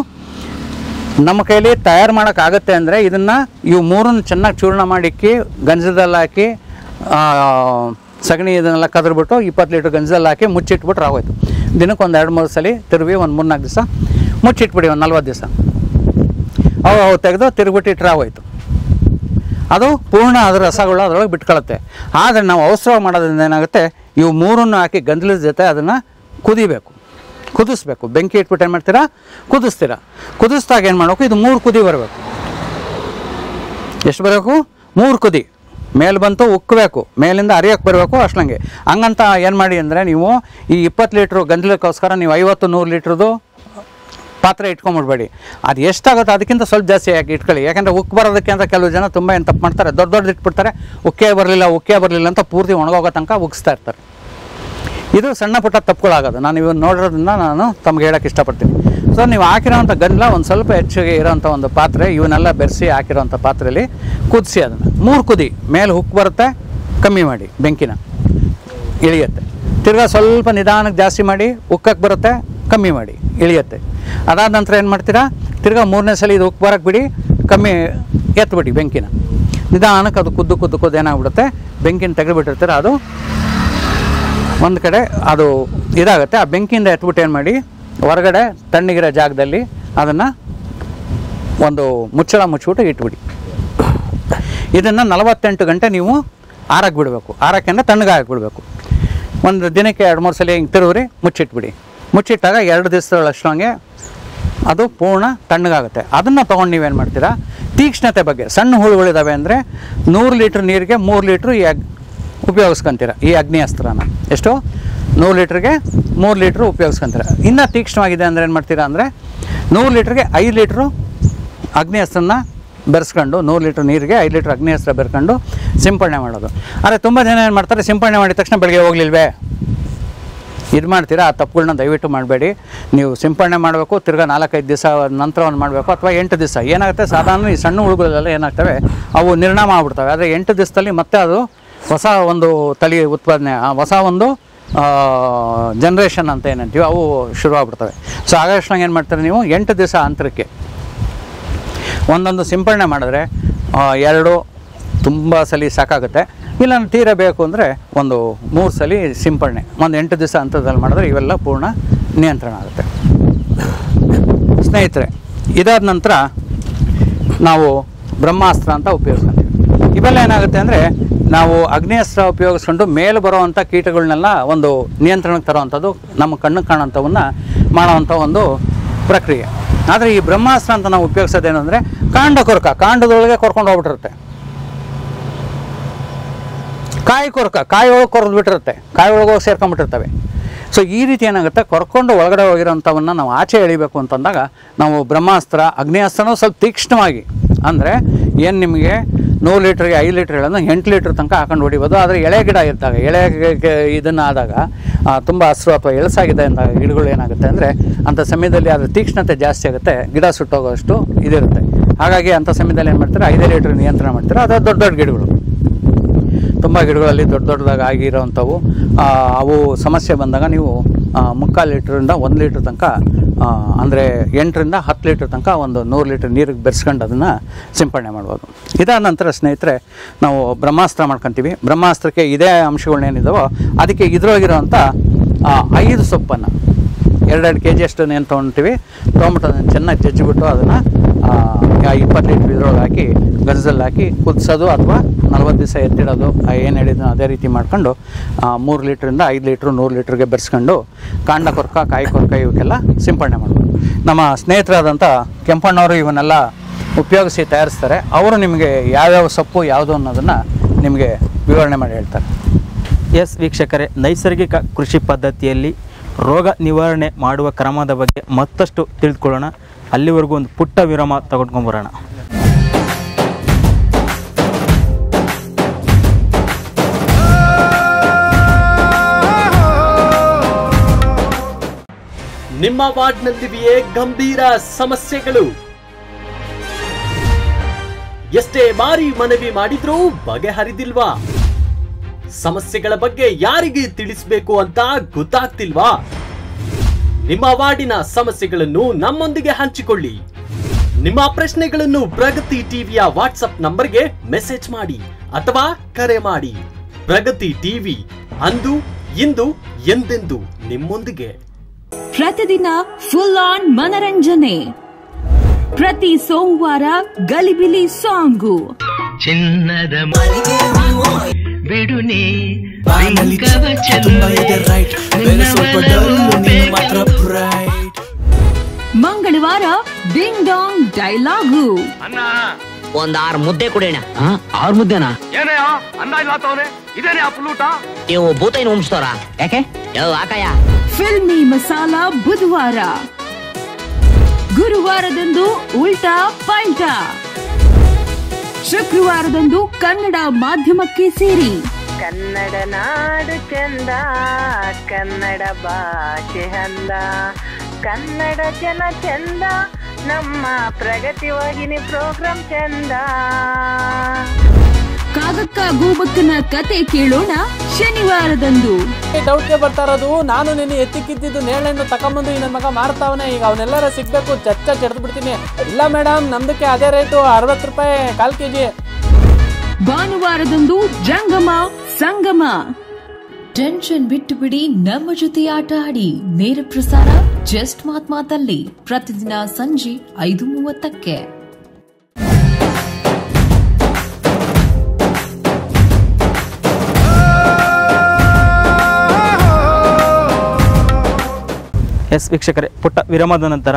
ನಮ್ಮ ಕೈಲಿ ತಯಾರು ಮಾಡೋಕ್ಕಾಗತ್ತೆ ಅಂದರೆ ಇದನ್ನು ಇವು ಮೂರನ್ನು ಚೆನ್ನಾಗಿ ಚೂರ್ಣ ಮಾಡಿಕ್ಕಿ ಗಂಜಲದಲ್ಲಿ ಹಾಕಿ ಸಗಣಿ ಇದನ್ನೆಲ್ಲ ಕದ್ರಬಿಟ್ಟು 20 ಲೀಟ್ರ್ ಗಂಜಲಲ್ಲಿ ಹಾಕಿ ಮುಚ್ಚಿಟ್ಬಿಟ್ರೆ ಆಗೋಯ್ತು. ದಿನಕ್ಕೆ ಒಂದು 2-3 ಸಲ ತಿರುವಿ ಒಂದು 3-4 ದಿವಸ ಮುಚ್ಚಿಟ್ಬಿಡಿ, ಒಂದು 40 ದಿವಸ ಅವು ತೆಗೆದು ತಿರುಗಿಬಿಟ್ಟಿಟ್ರೆ ಆಗೋಯ್ತು. ಅದು ಪೂರ್ಣ ಅದರ ರಸಗಳು ಅದರೊಳಗೆ ಬಿಟ್ಕೊಳ್ಳುತ್ತೆ. ಆದರೆ ನಾವು ಅವಸರ ಮಾಡೋದ್ರಿಂದ ಏನಾಗುತ್ತೆ, ಇವು ಮೂರನ್ನು ಹಾಕಿ ಗಂಜಲದ ಜೊತೆ ಅದನ್ನು ಕುದಿಸ್ಬೇಕು. ಬೆಂಕಿ ಇಟ್ಬಿಟ್ಟು ಏನು ಮಾಡ್ತೀರಾ, ಕುದಿಸ್ತೀರಾ. ಕುದಿಸ್ದಾಗ ಏನು ಮಾಡಬೇಕು, ಇದು 3 ಕುದಿ ಬರಬೇಕು. ಎಷ್ಟು ಬರಬೇಕು, 3 ಕುದಿ. ಮೇಲೆ ಬಂತು ಉಕ್ಕಬೇಕು, ಮೇಲಿಂದ ಅರಿಯೋಕ್ಕೆ ಬರಬೇಕು, ಅಷ್ಟಂಗೆ. ಹಂಗಂತ ಏನು ಮಾಡಿ ಅಂದರೆ, ನೀವು ಈ 20 ಲೀಟ್ರು ಗಂಜಲಕ್ಕೋಸ್ಕರ ನೀವು 50-100 ಲೀಟ್ರದ್ದು ಪಾತ್ರೆ ಇಟ್ಕೊಂಬಿಡ್ಬೇಡಿ. ಅದು ಎಷ್ಟಾಗುತ್ತೋ ಅದಕ್ಕಿಂತ ಸ್ವಲ್ಪ ಜಾಸ್ತಿ ಯಾಕೆ ಇಟ್ಕೊಳ್ಳಿ. ಯಾಕೆಂದರೆ ಉಕ್ಕು ಬರೋದಕ್ಕೆ ಅಂತ ಕೆಲವು ಜನ ತುಂಬ ಏನು ತಪ್ಪು ಮಾಡ್ತಾರೆ, ದೊಡ್ಡದು ಇಟ್ಬಿಡ್ತಾರೆ, ಉಕ್ಕೇ ಬರಲಿಲ್ಲ ಅಂತ ಪೂರ್ತಿ ಒಣಗೋಗೋ ತನಕ ಉಕ್ಸ್ತಾ ಇರ್ತಾರೆ. ಇದು ಸಣ್ಣ ಪುಟ್ಟ ತಪ್ಪುಗಳಾಗೋದು. ನಾನು ಇವನ್ನ ನೋಡಿರೋದ್ರಿಂದ ನಾನು ತಮ್ಗೆ ಹೇಳೋಕ್ಕೆ ಇಷ್ಟಪಡ್ತೀನಿ. ಸೊ ನೀವು ಹಾಕಿರೋವಂಥ ಗಂಜಲ ಒಂದು ಸ್ವಲ್ಪ ಹೆಚ್ಚಿಗೆ ಇರೋವಂಥ ಒಂದು ಪಾತ್ರೆ, ಇವನ್ನೆಲ್ಲ ಬೆರೆಸಿ ಹಾಕಿರೋವಂಥ ಪಾತ್ರೆಯಲ್ಲಿ ಕುದಿಸಿ ಅದನ್ನು 3 ಕುದಿ. ಮೇಲೆ ಉಕ್ಕು ಬರುತ್ತೆ, ಕಮ್ಮಿ ಮಾಡಿ, ಬೆಂಕಿನ ಇಳಿಯುತ್ತೆ. ತಿರ್ಗಾ ಸ್ವಲ್ಪ ನಿಧಾನಕ್ಕೆ ಜಾಸ್ತಿ ಮಾಡಿ, ಉಕ್ಕಕ್ಕೆ ಬರುತ್ತೆ, ಕಮ್ಮಿ ಮಾಡಿ, ಇಳಿಯುತ್ತೆ. ಅದಾದ ನಂತರ ಏನು ಮಾಡ್ತೀರಾ, ತಿರ್ಗಾ 3ನೇ ಸಲ ಇದು ಉಕ್ಕು ಬರೋಕ್ಕೆ ಬಿಡಿ, ಕಮ್ಮಿ ಎತ್ಬಿಡಿ ಬೆಂಕಿನ. ನಿಧಾನಕ್ಕೆ ಅದು ಕುದ್ದು ಏನಾಗ್ಬಿಡುತ್ತೆ, ಬೆಂಕಿನ ತೆಗೆದುಬಿಟ್ಟಿರ್ತೀರ, ಅದು ಒಂದು ಕಡೆ ಅದು ಇದಾಗುತ್ತೆ. ಆ ಬೆಂಕಿಯಿಂದ ಎತ್ಬಿಟ್ಟು ಏನು ಮಾಡಿ, ಹೊರಗಡೆ ತಣ್ಣಗಿರೋ ಜಾಗದಲ್ಲಿ ಅದನ್ನು ಒಂದು ಮುಚ್ಚಳ ಮುಚ್ಚಿಬಿಟ್ಟು ಇಟ್ಬಿಡಿ. ಇದನ್ನು 48 ಗಂಟೆ ನೀವು ಆರಕ್ಕೆ ಬಿಡಬೇಕು. ಆರಕ್ಕೆ ಅಂದರೆ ತಣ್ಣಗೆ ಬಿಡಬೇಕು. ಒಂದು ದಿನಕ್ಕೆ 2-3 ಸಲ ಹಿಂಗೆ ತಿರುವ್ರಿ, ಮುಚ್ಚಿಟ್ಬಿಡಿ. ಮುಚ್ಚಿಟ್ಟಾಗ 2 ದಿವಸಗಳಷ್ಟೊಂಗೆ ಅದು ಪೂರ್ಣ ತಣ್ಣಗಾಗುತ್ತೆ. ಅದನ್ನು ತೊಗೊಂಡು ನೀವೇನು ಮಾಡ್ತೀರಾ, ತೀಕ್ಷ್ಣತೆ ಬಗ್ಗೆ ಸಣ್ಣ ಹುಳುಗಳಿದ್ದಾವೆ ಅಂದರೆ 100 ಲೀಟ್ರ್ ನೀರಿಗೆ 3 ಲೀಟ್ರ್ ಉಪಯೋಗಿಸ್ಕೊಂತೀರ ಈ ಅಗ್ನಿಅಸ್ತ್ರನ. ಎಷ್ಟು? 100 ಲೀಟ್ರಿಗೆ 3 ಲೀಟ್ರ್ ಉಪಯೋಗಿಸ್ಕೊಂತೀರ. ಇನ್ನೂ ತೀಕ್ಷ್ಣವಾಗಿದೆ ಅಂದರೆ ಏನು ಮಾಡ್ತೀರಾ ಅಂದರೆ 100 ಲೀಟ್ರಿಗೆ 5 ಲೀಟ್ರು ಅಗ್ನಿಅಸ್ತ್ರನ ಬೆರೆಸ್ಕೊಂಡು 100 ಲೀಟ್ರ್ ನೀರಿಗೆ 5 ಲೀಟ್ರ್ ಅಗ್ನಿಅಸ್ತ್ರ ಬೆರ್ಕೊಂಡು ಸಿಂಪಡಣೆ ಮಾಡೋದು. ಆದರೆ ತುಂಬ ಜನ ಏನು ಮಾಡ್ತಾರೆ, ಸಿಂಪಡಣೆ ಮಾಡಿದ ತಕ್ಷಣ ಬೆಳಗ್ಗೆ ಹೋಗ್ಲಿಲ್ವೇ ಇದು ಮಾಡ್ತೀರಾ. ಆ ತಪ್ಪುಗಳನ್ನ ದಯವಿಟ್ಟು ಮಾಡಬೇಡಿ. ನೀವು ಸಿಂಪಡಣೆ ಮಾಡಬೇಕು, ತಿರ್ಗಾ 4-5 ದಿವಸ ನಂತರ ಒಂದು ಮಾಡಬೇಕು, ಅಥವಾ 8 ದಿವಸ. ಏನಾಗುತ್ತೆ, ಸಾಧಾರಣ ಈ ಸಣ್ಣ ಹುಳುಗಳೆಲ್ಲ ಏನಾಗ್ತವೆ, ಅವು ನಿರ್ನಾಮ ಆಗ್ಬಿಡ್ತವೆ. ಆದರೆ 8 ದಿವಸದಲ್ಲಿ ಮತ್ತೆ ಅದು ಹೊಸ ಒಂದು ತಳಿ ಉತ್ಪಾದನೆ, ಹೊಸ ಒಂದು ಜನ್ರೇಷನ್ ಅಂತ ಏನಂತೀವಿ, ಅವು ಶುರುವಾಗ್ಬಿಡ್ತವೆ. ಸೊ ಆಗಷ್ಟಂಗೆ ಏನು ಮಾಡ್ತಾರೆ, ನೀವು 8 ದಿವಸ ಅಂತರಕ್ಕೆ ಒಂದೊಂದು ಸಿಂಪಡಣೆ ಮಾಡಿದ್ರೆ 2 ತುಂಬ ಸಲ ಸಾಕಾಗುತ್ತೆ. ಇಲ್ಲ ತೀರ ಬೇಕು ಅಂದರೆ ಒಂದು 3 ಸಲ ಸಿಂಪಡಣೆ ಒಂದು 8 ದಿವಸ ಅಂತರದಲ್ಲಿ ಮಾಡಿದ್ರೆ ಇವೆಲ್ಲ ಪೂರ್ಣ ನಿಯಂತ್ರಣ ಆಗುತ್ತೆ. ಸ್ನೇಹಿತರೆ, ಇದಾದ ನಂತರ ನಾವು ಬ್ರಹ್ಮಾಸ್ತ್ರ ಅಂತ ಉಪಯೋಗಿಸ್ಕೊಂತೀವಿ. ಇವೆಲ್ಲ ಏನಾಗುತ್ತೆ ಅಂದರೆ, ನಾವು ಅಗ್ನಿಅಸ್ತ್ರ ಉಪಯೋಗಿಸ್ಕೊಂಡು ಮೇಲೆ ಬರೋವಂಥ ಕೀಟಗಳನ್ನೆಲ್ಲ ಒಂದು ನಿಯಂತ್ರಣಕ್ಕೆ ತರೋವಂಥದ್ದು, ನಮ್ಮ ಕಣ್ಣು ಕಾಣೋಂಥವನ್ನ ಮಾಡೋವಂಥ ಒಂದು ಪ್ರಕ್ರಿಯೆ. ಆದರೆ ಈ ಬ್ರಹ್ಮಾಸ್ತ್ರ ಅಂತ ನಾವು ಉಪಯೋಗಿಸೋದೇನು ಅಂದರೆ, ಕಾಂಡದೊಳಗೆ ಕರ್ಕೊಂಡು ಹೋಗ್ಬಿಟ್ಟಿರುತ್ತೆ. ಕಾಯಿ ಒಳಗೆ ಕೊರೆದು ಬಿಟ್ಟಿರುತ್ತೆ, ಕಾಯಿ ಒಳಗೆ ಹೋಗಿ ಸೇರ್ಕೊಂಡ್ಬಿಟ್ಟಿರ್ತವೆ. ಸೊ ಈ ರೀತಿ ಏನಾಗುತ್ತೆ, ಕರ್ಕೊಂಡು ಒಳಗಡೆ ಹೋಗಿರೋಂಥವನ್ನ ನಾವು ಆಚೆ ಎಳಿಬೇಕು ಅಂತಂದಾಗ ನಾವು ಬ್ರಹ್ಮಾಸ್ತ್ರ, ಅಗ್ನಿಅಸ್ತ್ರನೂ ಸ್ವಲ್ಪ ತೀಕ್ಷ್ಣವಾಗಿ, ಅಂದರೆ ಏನು ನಿಮಗೆ 100 ಲೀಟ್ರಿಗೆ 5 ಲೀಟ್ರ್ ಹೇಳೋದು 8 ಲೀಟ್ರ್ ತನಕ ಹಾಕೊಂಡು ಹೊಡಿಬೋದು. ಆದರೆ ಎಳೆ ಗಿಡ ಇದ್ದಾಗ, ಎಳೆ ಇದನ್ನು ಆದಾಗ ತುಂಬ ಹಸಿರು ಅಥವಾ ಎಳಸಾಗಿದೆ ಅಂದಾಗ ಗಿಡಗಳು ಏನಾಗುತ್ತೆ ಅಂದರೆ, ಅಂಥ ಸಮಯದಲ್ಲಿ ಅದರ ತೀಕ್ಷ್ಣತೆ ಜಾಸ್ತಿ ಆಗುತ್ತೆ, ಗಿಡ ಸುಟ್ಟೋಗೋಷ್ಟು ಇದಿರುತ್ತೆ. ಹಾಗಾಗಿ ಅಂಥ ಸಮಯದಲ್ಲಿ ಏನು ಮಾಡ್ತಾರೆ, 5 ಲೀಟ್ರ್ ನಿಯಂತ್ರಣ ಮಾಡ್ತಾರೆ. ಅದು ದೊಡ್ಡ ದೊಡ್ಡ ಗಿಡಗಳು, ತುಂಬ ಗಿಡಗಳಲ್ಲಿ ದೊಡ್ಡದಾಗಿ ಆಗಿರೋವಂಥವು, ಅವು ಸಮಸ್ಯೆ ಬಂದಾಗ ನೀವು 3/4 ಲೀಟ್ರಿಂದ 1 ಲೀಟ್ರ್ ತನಕ, ಅಂದರೆ 8ರಿಂದ 10 ಲೀಟ್ರ್ ತನಕ ಒಂದು 100 ಲೀಟ್ರ್ ನೀರಿಗೆ ಬೆರೆಸ್ಕೊಂಡು ಅದನ್ನು ಸಿಂಪಡಣೆ ಮಾಡ್ಬೋದು. ಇದಾದ ನಂತರ ಸ್ನೇಹಿತರೆ, ನಾವು ಬ್ರಹ್ಮಾಸ್ತ್ರ ಮಾಡ್ಕೊತೀವಿ. ಬ್ರಹ್ಮಾಸ್ತ್ರಕ್ಕೆ ಇದೇ ಅಂಶಗಳನ್ನೇನಿದಾವೋ ಅದಕ್ಕೆ ಇದ್ರೊಳಗಿರೋವಂಥ 5 ಸೊಪ್ಪನ್ನು 2-2 kg ಅಷ್ಟು ಏನು ತೊಗೊಳ್ತೀವಿ. ತೊಗೊಂಬಿಟ್ಟು ಅದನ್ನು ಚೆನ್ನಾಗಿ ಜಜ್ಜಿಬಿಟ್ಟು ಅದನ್ನು 20 ಲೀಟ್ರ್ ಇದ್ರೊಳಗೆ ಹಾಕಿ ಗರ್ಜಲ್ಲಿ ಹಾಕಿ ಕುದಿಸೋದು, ಅಥವಾ 40 ದಿವಸ ಎತ್ತಿಡೋದು. ಏನು ಹೇಳಿದ್ನೋ ಅದೇ ರೀತಿ ಮಾಡ್ಕೊಂಡು 3 ಲೀಟ್ರಿಂದ 5 ಲೀಟ್ರ್ 100 ಲೀಟ್ರಿಗೆ ಬೆರೆಸ್ಕೊಂಡು ಕಾಂಡ ಕೊರ್ಕ, ಕಾಯಿ ಕೊರ್ಕ ಇವಕ್ಕೆಲ್ಲ ಸಿಂಪಡಣೆ ಮಾಡ್ಬೋದು. ನಮ್ಮ ಸ್ನೇಹಿತರಾದಂಥ ಕೆಂಪಣ್ಣವರು ಇವನ್ನೆಲ್ಲ ಉಪಯೋಗಿಸಿ ತಯಾರಿಸ್ತಾರೆ. ಅವರು ನಿಮಗೆ ಯಾವ್ಯಾವ ಸೊಪ್ಪು ಯಾವುದು ಅನ್ನೋದನ್ನು ನಿಮಗೆ ವಿವರಣೆ ಮಾಡಿ ಹೇಳ್ತಾರೆ. ಎಸ್ ವೀಕ್ಷಕರೇ, ನೈಸರ್ಗಿಕ ಕೃಷಿ ಪದ್ಧತಿಯಲ್ಲಿ ರೋಗ ನಿವಾರಣೆ ಮಾಡುವ ಕ್ರಮದ ಬಗ್ಗೆ ಮತ್ತಷ್ಟು ತಿಳಿದುಕೊಳ್ಳೋಣ. ಅಲ್ಲಿವರೆಗೂ ಒಂದು ಪುಟ್ಟ ವಿರಾಮ ತಗೊಂಡ್ಕೊಂಬರೋಣ. ನಿಮ್ಮ ವಾರ್ಡ್ನಲ್ಲಿವೆಯೇ ಗಂಭೀರ ಸಮಸ್ಯೆಗಳು? ಎಷ್ಟೇ ಬಾರಿ ಮನವಿ ಮಾಡಿದ್ರೂ ಬಗೆಹರಿದಿಲ್ವಾ? ಸಮಸ್ಯೆಗಳ ಬಗ್ಗೆ ಯಾರಿಗೆ ತಿಳಿಸಬೇಕು ಅಂತ ಗೊತ್ತಾಗ್ತಿಲ್ವಾ? ನಿಮ್ಮ ವಾರ್ಡಿನ ಸಮಸ್ಯೆಗಳನ್ನು ನಮ್ಮೊಂದಿಗೆ ಹಂಚಿಕೊಳ್ಳಿ. ನಿಮ್ಮ ಪ್ರಶ್ನೆಗಳನ್ನು ಪ್ರಗತಿ ಟಿವಿಯ ವಾಟ್ಸ್ಆಪ್ ನಂಬರ್ಗೆ ಮೆಸೇಜ್ ಮಾಡಿ ಅಥವಾ ಕರೆ ಮಾಡಿ. ಪ್ರಗತಿ ಟಿವಿ, ಅಂದು ಇಂದು ಎಂದೆಂದು ನಿಮ್ಮೊಂದಿಗೆ. ಪ್ರತಿದಿನ ಫುಲ್ ಆನ್ ಮನರಂಜನೆ. ಪ್ರತಿ ಸೋಮವಾರ ಗಲಿಬಿಲಿ ಸಾಂಗು. ಚಿನ್ನದ ಬಿಡುನೆ ಮಂಗಳವಾರ ಡಿಂಗ್ ಡಾಂಗ್ ಡೈಲಾಗು. ಒಂದ್ 6 ಮುದ್ದೆ ಕೊಡೋಣ. 6 ಮುದ್ದೆನಾ? ನೀವು ಭೂತೈನ ಉಂಬಿಸ್ತಾರ? ಯಾಕೆ ಆಕಾಯ? ಫಿಲ್ಮಿ ಮಸಾಲಾ ಬುಧವಾರ. ಗುರುವಾರದಂದು ಉಲ್ಟಾ ಪಲ್ಟಾ. ಶುಕ್ರವಾರದಂದು ಕನ್ನಡ ಮಾಧ್ಯಮಕ್ಕೆ ಸೇರಿ. ಕನ್ನಡ ನಾಡು ಚಂದ, ಕನ್ನಡ ಭಾಷೆ ಅಂದ, ಕನ್ನಡ ಜನ ಚಂದ, ನಮ್ಮ ಪ್ರಗತಿ ವಾಹಿನಿ ಪ್ರೋಗ್ರಾಮ್ ಚಂದ. ಕಾಗಕ್ಕ ಗೂಬಕ್ಕನ ಕತೆ ಕೇಳೋಣ ಶನಿವಾರದಂದು. ಡೌಟ್ಗೆ ಬರ್ತಾ ಇರೋದು, ನಾನು ನಿನ್ನೆ ಎತ್ತಿಕ್ಕಿದ್ದು ನೇಳೆಣ್ಣು ತಕೊಂಬಂದು ನನ್ನ ಮಗ ಮಾರ್ತಾವನೆ, ಈಗ ಅವನ್ನೆಲ್ಲರ ಸಿಗ್ಬೇಕು, ಚಚ್ಚ ಚೆಡ್ದು ಬಿಡ್ತೀನಿ. ಇಲ್ಲ ಮೇಡಮ್, ನಮ್ದಕ್ಕೆ ಅದೇ ರೇಟು 60 ರೂಪಾಯಿ 1/4 kg. ಭಾನುವಾರದಂದು ಜಂಗಮ ಸಂಗಮ. ಟೆನ್ಷನ್ ಬಿಟ್ಟು ಬಿಡಿ, ನಮ್ಮ ಜೊತೆ ಆಟ ಆಡಿ. ನೇರ ಪ್ರಸಾರ ಜಸ್ಟ್ ಮಾತಲ್ಲಿ ಪ್ರತಿದಿನ ಸಂಜೆ 5:30ಕ್ಕೆ. ಎಸ್ ವೀಕ್ಷಕರೇ, ಪುಟ್ಟ ವಿರಾಮದ ನಂತರ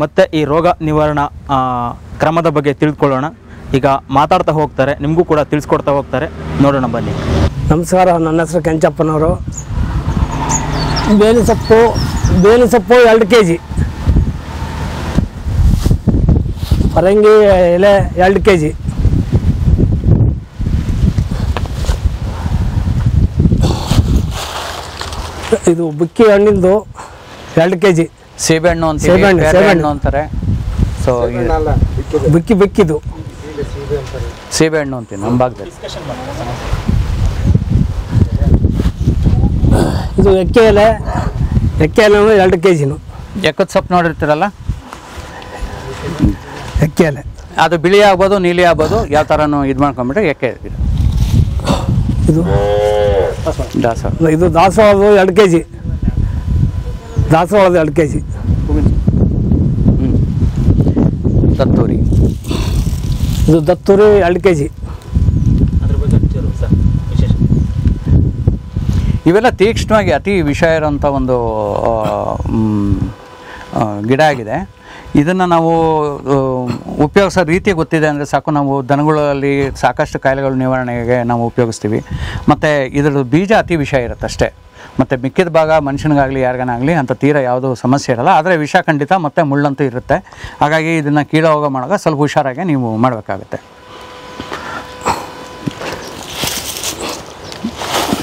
ಮತ್ತೆ ಈ ರೋಗ ನಿವಾರಣಾ ಕ್ರಮದ ಬಗ್ಗೆ ತಿಳ್ಕೊಳ್ಳೋಣ. ಈಗ ಮಾತಾಡ್ತಾ ಹೋಗ್ತಾರೆ, ನಿಮಗೂ ಕೂಡ ತಿಳಿಸ್ಕೊಡ್ತಾ ಹೋಗ್ತಾರೆ, ನೋಡೋಣ ಬನ್ನಿ. ನಮಸ್ಕಾರ, ನನ್ನ ಹೆಸರು ಕೆಂಚಪ್ಪನವರು. ಬೇವಿನ ಸೊಪ್ಪು 2 kg, ಪರಂಗಿ ಎಲೆ 2 kg, ಇದು ಬುಕ್ಕಿ ಹಣ್ಣಿಂದು 2 kg, ಸೇಬೆಹಣ್ಣು ಅಂತಾರೆ. ಸೊ ಬಿಕ್ಕಿದು ಸೇಬೆಹಣ್ಣು ಅಂತೀವಿ ನಮ್ಮ ಭಾಗದಲ್ಲಿ. ಇದು ಎಕ್ಕೆ ಎಲೆ 2 kg. ಎಕ್ಕದ ಸೊಪ್ಪು ನೋಡಿರ್ತೀರಲ್ಲ, ಎಕ್ಕೆ ಎಲೆ ಅದು ಬಿಳಿ ಆಗ್ಬೋದು, ನೀಲಿ ಆಗ್ಬೋದು, ಯಾವ ಥರನೂ ಇದು ಮಾಡ್ಕೊಂಬಿಟ್ರೆ ಎಕ್ಕೆ ಗಿಡ. ಇದು ದಾಸವಾಳ, ಇದು ದಾಸವಾಳದು 2 kg, ದಾಸವಾಳದ 2 kg. ದತ್ತೂರಿ, ಇದು ದತ್ತೂರಿ 2 kg. ಇವೆಲ್ಲ ತೀಕ್ಷ್ಣವಾಗಿ ಅತಿ ವಿಷ ಇರೋಂಥ ಒಂದು ಗಿಡ ಆಗಿದೆ. ಇದನ್ನು ನಾವು ಉಪಯೋಗಿಸೋ ರೀತಿ ಗೊತ್ತಿದೆ ಅಂದರೆ ಸಾಕು. ನಾವು ದನಗಳಲ್ಲಿ ಸಾಕಷ್ಟು ಕಾಯಿಲೆಗಳ ನಿವಾರಣೆಗೆ ನಾವು ಉಪಯೋಗಿಸ್ತೀವಿ. ಮತ್ತು ಇದರ ಬೀಜ ಅತಿ ವಿಷ ಇರುತ್ತೆ ಅಷ್ಟೇ. ಮತ್ತು ಮಿಕ್ಕಿದ ಭಾಗ ಮನುಷ್ಯನಿಗಾಗಲಿ ಯಾರಿಗಾಗಲಿ ಅಂತ ತೀರ ಯಾವುದೂ ಸಮಸ್ಯೆ ಇರಲ್ಲ. ಆದರೆ ವಿಷ ಖಂಡಿತ ಮತ್ತು ಮುಳ್ಳಂತೂ ಇರುತ್ತೆ. ಹಾಗಾಗಿ ಇದನ್ನು ಕೀಳ ಹೋಗೋ ಮಾಡುವಾಗ ಸ್ವಲ್ಪ ಹುಷಾರಾಗಿ ನೀವು ಮಾಡಬೇಕಾಗುತ್ತೆ.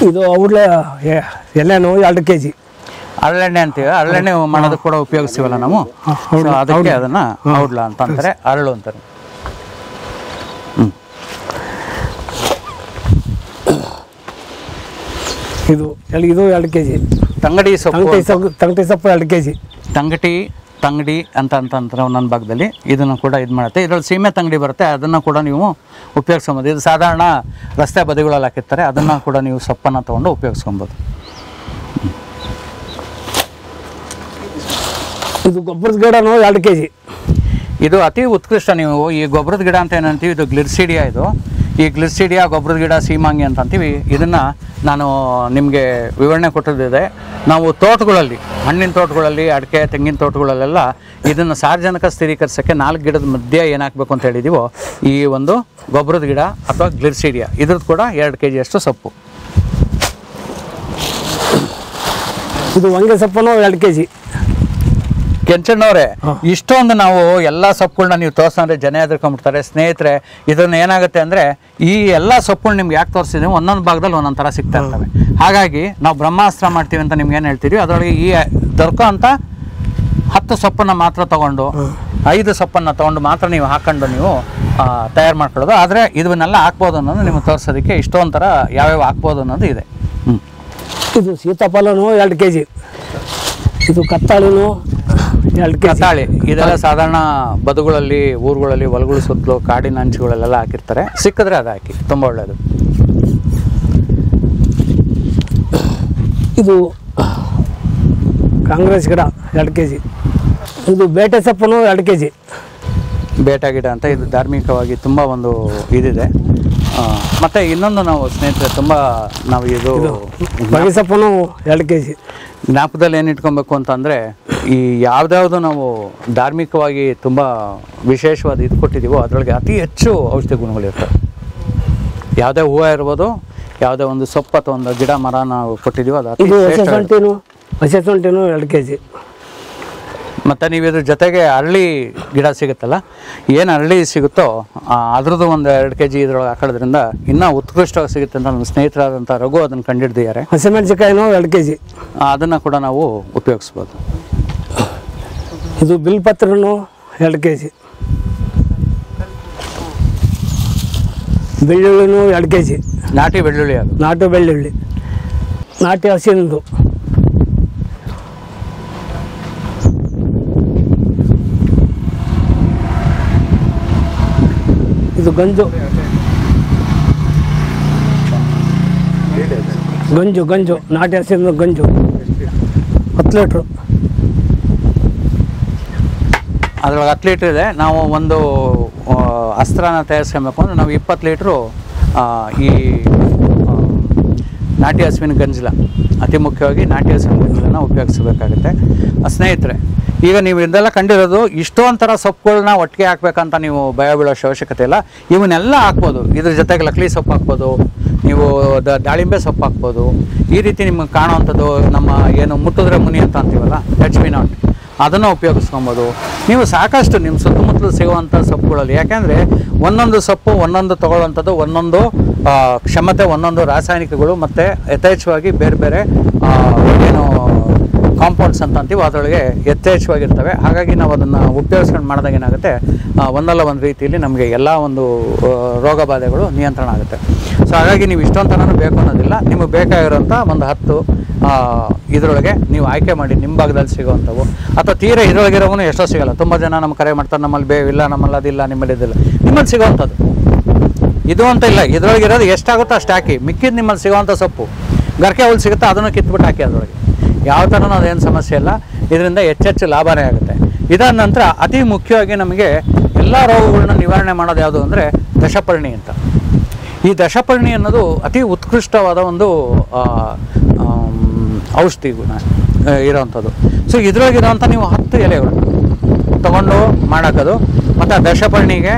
ಇದು ಔಡ್ಲೆ ಎಲೆನೋ 2 kg. ಹರಳೆಣ್ಣೆ ಅಂತೀವಿ, ಹರಳೆಣ್ಣೆ ಮಾಡೋದಕ್ಕೆ ಕೂಡ ಉಪಯೋಗಿಸ್ತೀವಲ್ಲ ನಾವು. ಅದಕ್ಕೆ ಅದನ್ನು ಔಡ್ಲ ಅಂತ ಅಂತಾರೆ, ಅರಳು ಅಂತಾರೆ. ಇದು 2 kg. ತಂಗಡಿ ಸೊಪ್ಪು, ತಂಗಟಿ ಸೊಪ್ಪು 2 kg. ತಂಗಡಿ ಅಂತಂತಾರೆ ನನ್ನ ಭಾಗದಲ್ಲಿ. ಇದನ್ನು ಕೂಡ ಇದು ಮಾಡುತ್ತೆ. ಇದರಲ್ಲಿ ಸೀಮೆ ತಂಗಡಿ ಬರುತ್ತೆ, ಅದನ್ನು ಕೂಡ ನೀವು ಉಪಯೋಗಿಸ್ಕೊಬೋದು. ಇದು ಸಾಧಾರಣ ರಸ್ತೆ ಬದಿಗಳಲ್ಲಿ ಹಾಕಿರ್ತಾರೆ, ಅದನ್ನು ಕೂಡ ನೀವು ಸೊಪ್ಪನ್ನು ತೊಗೊಂಡು ಉಪಯೋಗಿಸ್ಕೊಬೋದು. ಇದು ಗೊಬ್ಬರದ ಗಿಡನೂ 2 kg. ಇದು ಅತಿ ಉತ್ಕೃಷ್ಟ. ನೀವು ಈ ಗೊಬ್ಬರದ ಗಿಡ ಅಂತ ಏನಂತೀವಿ, ಇದು ಗ್ಲಿರ್ಸಿಡಿಯಾ. ಈ ಗ್ಲಿರ್ಸಿಡಿಯಾ ಗೊಬ್ಬರದ ಗಿಡ ಸೀಮಾಂಗಿ ಅಂತ ಅಂತೀವಿ. ಇದನ್ನು ನಾನು ನಿಮಗೆ ವಿವರಣೆ ಕೊಟ್ಟಿದ್ದೆ. ನಾವು ತೋಟಗಳಲ್ಲಿ, ಹಣ್ಣಿನ ತೋಟಗಳಲ್ಲಿ, ಅಡಿಕೆ ತೆಂಗಿನ ತೋಟಗಳಲ್ಲೆಲ್ಲ ಇದನ್ನು ಸಾರ್ವಜನಿಕ ಸ್ಥಿರೀಕರಿಸೋಕ್ಕೆ 4 ಗಿಡದ ಮಧ್ಯೆ ಏನು ಹಾಕಬೇಕು ಅಂತ ಹೇಳಿದ್ದೀವೋ ಈ ಒಂದು ಗೊಬ್ಬರದ ಗಿಡ ಅಥವಾ ಗ್ಲಿರ್ಸಿಡಿಯಾ, ಇದ್ರದ್ದು ಕೂಡ 2 kg ಅಷ್ಟು ಸೊಪ್ಪು. ಇದು ಹೊಂಗೆ ಸೊಪ್ಪನು 2 kg. ಕೆಂಚಣ್ಣವ್ರೆ, ಇಷ್ಟೊಂದು ನಾವು ಎಲ್ಲ ಸೊಪ್ಪುಗಳನ್ನ ನೀವು ತೋರಿಸಂದ್ರೆ ಜನ ಎದುರ್ಕೊಂಡ್ಬಿಡ್ತಾರೆ. ಸ್ನೇಹಿತರೆ, ಇದನ್ನ ಏನಾಗುತ್ತೆ ಅಂದರೆ ಈ ಎಲ್ಲ ಸೊಪ್ಪುಗಳು ನಿಮ್ಗೆ ಯಾಕೆ ತೋರಿಸಿದ್ದೀವಿ, ಒಂದೊಂದು ಭಾಗದಲ್ಲಿ ಒಂದೊಂದು ಥರ ಸಿಗ್ತಾ ಇರ್ತವೆ. ಹಾಗಾಗಿ ನಾವು ಬ್ರಹ್ಮಾಸ್ತ್ರ ಮಾಡ್ತೀವಿ ಅಂತ ನಿಮ್ಗೆ ಏನು ಹೇಳ್ತೀವಿ, ಅದರೊಳಗೆ ಈ ದೊರಕೋ ಅಂತ 10 ಸೊಪ್ಪನ್ನು ಮಾತ್ರ ತೊಗೊಂಡು 5 ಸೊಪ್ಪನ್ನು ತೊಗೊಂಡು ಮಾತ್ರ ನೀವು ಹಾಕೊಂಡು ನೀವು ತಯಾರು ಮಾಡ್ಕೊಳ್ಳೋದು. ಆದರೆ ಇದನ್ನೆಲ್ಲ ಹಾಕ್ಬೋದು ಅನ್ನೋದು ನಿಮ್ಗೆ ತೋರಿಸೋದಕ್ಕೆ ಇಷ್ಟೊಂದು ಥರ ಯಾವ್ಯಾವ ಹಾಕ್ಬೋದು ಅನ್ನೋದು ಇದೆ. ಇದು ಸೀತಾಫಲನೂ 2 kg. ಇದು ಕತ್ತಾಳಿನೂ 2 kg. ಕತ್ತಾಳಿ ಇದೆಲ್ಲ ಸಾಧಾರಣ ಬದುಗಳಲ್ಲಿ, ಊರುಗಳಲ್ಲಿ, ಹೊಲಗಳು ಸುತ್ತಲೂ ಕಾಡಿನ ಅಂಚುಗಳಲ್ಲೆಲ್ಲ ಹಾಕಿರ್ತಾರೆ. ಸಿಕ್ಕಿದ್ರೆ ಅದು ಹಾಕಿ, ತುಂಬ ಒಳ್ಳೆಯದು. ಇದು ಕಾಂಗ್ರೆಸ್ ಗಿಡ 2 kg. ಇದು ಬೇಟೆ ಸೊಪ್ಪನು 2 kg. ಬೇಟ ಗಿಡ ಅಂತ ಇದು ಧಾರ್ಮಿಕವಾಗಿ ತುಂಬ ಒಂದು ಇದಿದೆ. ಮತ್ತು ಇನ್ನೊಂದು ನಾವು ಸ್ನೇಹಿತರೆ ನಾವು ಇದು ಬಗೆ ಸೊಪ್ಪನು 2 kg. ಜ್ಞಾಪಕದಲ್ಲಿ ಏನು ಇಟ್ಕೊಬೇಕು ಅಂತಂದರೆ, ಈ ಯಾವುದ್ಯಾವುದು ನಾವು ಧಾರ್ಮಿಕವಾಗಿ ತುಂಬ ವಿಶೇಷವಾದ ಇದು ಕೊಟ್ಟಿದ್ದೀವೋ ಅದರೊಳಗೆ ಅತಿ ಹೆಚ್ಚು ಔಷಧಿ ಗುಣಗಳಿರ್ತವೆ. ಯಾವುದೇ ಹೂವು ಇರ್ಬೋದು, ಯಾವುದೇ ಒಂದು ಸೊಪ್ಪು ಅಥವಾ ಒಂದು ಗಿಡ ಮರ ನಾವು ಕೊಟ್ಟಿದ್ದೀವೋ ಅದು ಅತಿ ಹಸಿ ಶುಂಠಿನೂ 2 kg. ಮತ್ತು ನೀವು ಇದ್ರ ಜೊತೆಗೆ ಅರಳಿ ಗಿಡ ಸಿಗುತ್ತಲ್ಲ, ಏನು ಅರಳಿ ಸಿಗುತ್ತೋ ಅದ್ರದ್ದು ಒಂದು 2 kg ಇದ್ರೊಳಗೆ ಹಾಕೋದ್ರಿಂದ ಇನ್ನೂ ಉತ್ಕೃಷ್ಟವಾಗಿ ಸಿಗುತ್ತೆ ಅಂತ ನನ್ನ ಸ್ನೇಹಿತರಾದಂಥ ರಘು ಅದನ್ನು ಕಂಡಿಡ್ದಿದ್ದಾರೆ. ಹಸಿಮೆಣಸಿಕಾಯಿನೂ 2 kg. ಅದನ್ನು ಕೂಡ ನಾವು ಉಪಯೋಗಿಸ್ಬೋದು. ಇದು ಬಿಲ್ಪತ್ರನೂ 2 kg. ಬೆಳ್ಳುಳ್ಳಿನೂ 2 kg. ನಾಟಿ ಬೆಳ್ಳುಳ್ಳಿ, ಅದು ನಾಟಿ ಬೆಳ್ಳುಳ್ಳಿ, ನಾಟಿ ಹಸಿನದು. ಇದು ಗಂಜು ನಾಟಿ ಹಸಿನ ಗಂಜು 10 ಲೀಟ್ರು. ಅದ್ರೊಳಗೆ 10 ಲೀಟ್ರ್ ಇದೆ. ನಾವು ಒಂದು ಅಸ್ತ್ರನ ತಯಾರಿಸ್ಕೊಬೇಕು ಅಂದರೆ ನಾವು 20 ಲೀಟ್ರು ಈ ನಾಟಿ ಹಸುವಿನ ಗಂಜಲ, ಅತಿ ಮುಖ್ಯವಾಗಿ ನಾಟಿ ಹಸುವಿನ ಗಂಜಲನ್ನು ಉಪಯೋಗಿಸಬೇಕಾಗುತ್ತೆ. ಸ್ನೇಹಿತರೆ, ಈಗ ನೀವು ಇದೆಲ್ಲ ಕಂಡಿರೋದು ಇಷ್ಟೊಂಥರ ಸೊಪ್ಪುಗಳನ್ನ ಒಟ್ಟಿಗೆ ಹಾಕ್ಬೇಕಂತ ನೀವು ಭಯ ಬೀಳೋಷ್ಟು ಅವಶ್ಯಕತೆ ಇಲ್ಲ. ಇವನ್ನೆಲ್ಲ ಹಾಕ್ಬೋದು. ಇದ್ರ ಜೊತೆಗೆ ಲಕ್ಳಿ ಸೊಪ್ಪು ಹಾಕ್ಬೋದು, ನೀವು ದಾಳಿಂಬೆ ಸೊಪ್ಪು ಹಾಕ್ಬೋದು. ಈ ರೀತಿ ನಿಮಗೆ ಕಾಣುವಂಥದ್ದು ನಮ್ಮ ಏನು ಮುಟ್ಟಿದ್ರೆ ಮುನಿ ಅಂತ ಅಂತೀವಲ್ಲ, ಟಚ್ ಮಿ ನಾಟ್, ಅದನ್ನು ಉಪಯೋಗಿಸ್ಕೊಬೋದು. ನೀವು ಸಾಕಷ್ಟು ನಿಮ್ಮ ಸುತ್ತಮುತ್ತಲು ಸಿಗುವಂಥ ಸೊಪ್ಪುಗಳಲ್ಲಿ, ಯಾಕೆಂದರೆ ಒಂದೊಂದು ಸೊಪ್ಪು ಒಂದೊಂದು ತೊಗೊಳ್ಳುವಂಥದ್ದು ಒಂದೊಂದು ಕ್ಷಮತೆ, ಒಂದೊಂದು ರಾಸಾಯನಿಕಗಳು ಮತ್ತು ಯಥೇಚ್ಛವಾಗಿ ಬೇರೆ ಬೇರೆ ಏನು ಕಾಂಪೌಂಡ್ಸ್ ಅಂತ ಅಂತೀವಿ ಅದರೊಳಗೆ ಯಥೇಚ್ಛವಾಗಿರ್ತವೆ. ಹಾಗಾಗಿ ನಾವು ಅದನ್ನು ಉಪಯೋಗಿಸ್ಕೊಂಡು ಮಾಡಿದಾಗ ಏನಾಗುತ್ತೆ, ಒಂದಲ್ಲ ಒಂದು ರೀತಿಯಲ್ಲಿ ನಮಗೆ ಎಲ್ಲ ಒಂದು ರೋಗ ಬಾಧೆಗಳು ನಿಯಂತ್ರಣ ಆಗುತ್ತೆ. ಸೊ ಹಾಗಾಗಿ ನೀವು ಇಷ್ಟೊಂದು ಬೇಕು ಅನ್ನೋದಿಲ್ಲ. ನಿಮಗೆ ಬೇಕಾಗಿರೋಂಥ ಒಂದು 10 ಇದರೊಳಗೆ ನೀವು ಆಯ್ಕೆ ಮಾಡಿ ನಿಮ್ಮ ಭಾಗದಲ್ಲಿ ಸಿಗೋವಂಥವು, ಅಥವಾ ತೀರಾ ಇದರೊಳಗಿರೋವನು ಎಷ್ಟೋ ಸಿಗೋಲ್ಲ. ತುಂಬ ಜನ ನಮ್ಮ ಕರೆ ಮಾಡ್ತಾರೆ, ನಮ್ಮಲ್ಲಿ ಬೇವಿಲ್ಲ, ನಮ್ಮಲ್ಲಿ ಅದಿಲ್ಲ, ನಿಮ್ಮಲ್ಲಿ ಇದಿಲ್ಲ. ನಿಮ್ಮಲ್ಲಿ ಸಿಗೋವಂಥದ್ದು ಇದು ಅಂತ ಇಲ್ಲ, ಇದರೊಳಗಿರೋದು ಎಷ್ಟಾಗುತ್ತೋ ಅಷ್ಟು ಹಾಕಿ. ಮಿಕ್ಕಿದ್ದು ನಿಮ್ಮಲ್ಲಿ ಸಿಗೋವಂಥ ಸೊಪ್ಪು ಗರ್ಕೆ ಹುಲ್ಲು ಸಿಗುತ್ತೆ, ಅದನ್ನು ಕಿತ್ಬಿಟ್ಟು ಹಾಕಿ ಅದರೊಳಗೆ. ಯಾವ ಥರನೂ ಅದೇನು ಸಮಸ್ಯೆ ಇಲ್ಲ. ಇದರಿಂದ ಹೆಚ್ಚೆಚ್ಚು ಲಾಭನೇ ಆಗುತ್ತೆ. ಇದಾದ ನಂತರ ಅತಿ ಮುಖ್ಯವಾಗಿ ನಮಗೆ ಎಲ್ಲ ರೋಗಗಳನ್ನ ನಿವಾರಣೆ ಮಾಡೋದು ಯಾವುದು ಅಂದರೆ ದಶಪರ್ಣಿ ಅಂತ. ಈ ದಶಪರ್ಣಿ ಅನ್ನೋದು ಅತಿ ಉತ್ಕೃಷ್ಟವಾದ ಒಂದು ಔಷಧಿ ಗುಣ ಇರೋವಂಥದ್ದು. ಸೊ ಇದರೊಳಗಿರೋವಂಥ ನೀವು 10 ಎಲೆಗಳು ತಗೊಂಡು ಮಾಡಾಕೋದು. ಮತ್ತು ಆ ದಶಪರ್ಣಿಗೆ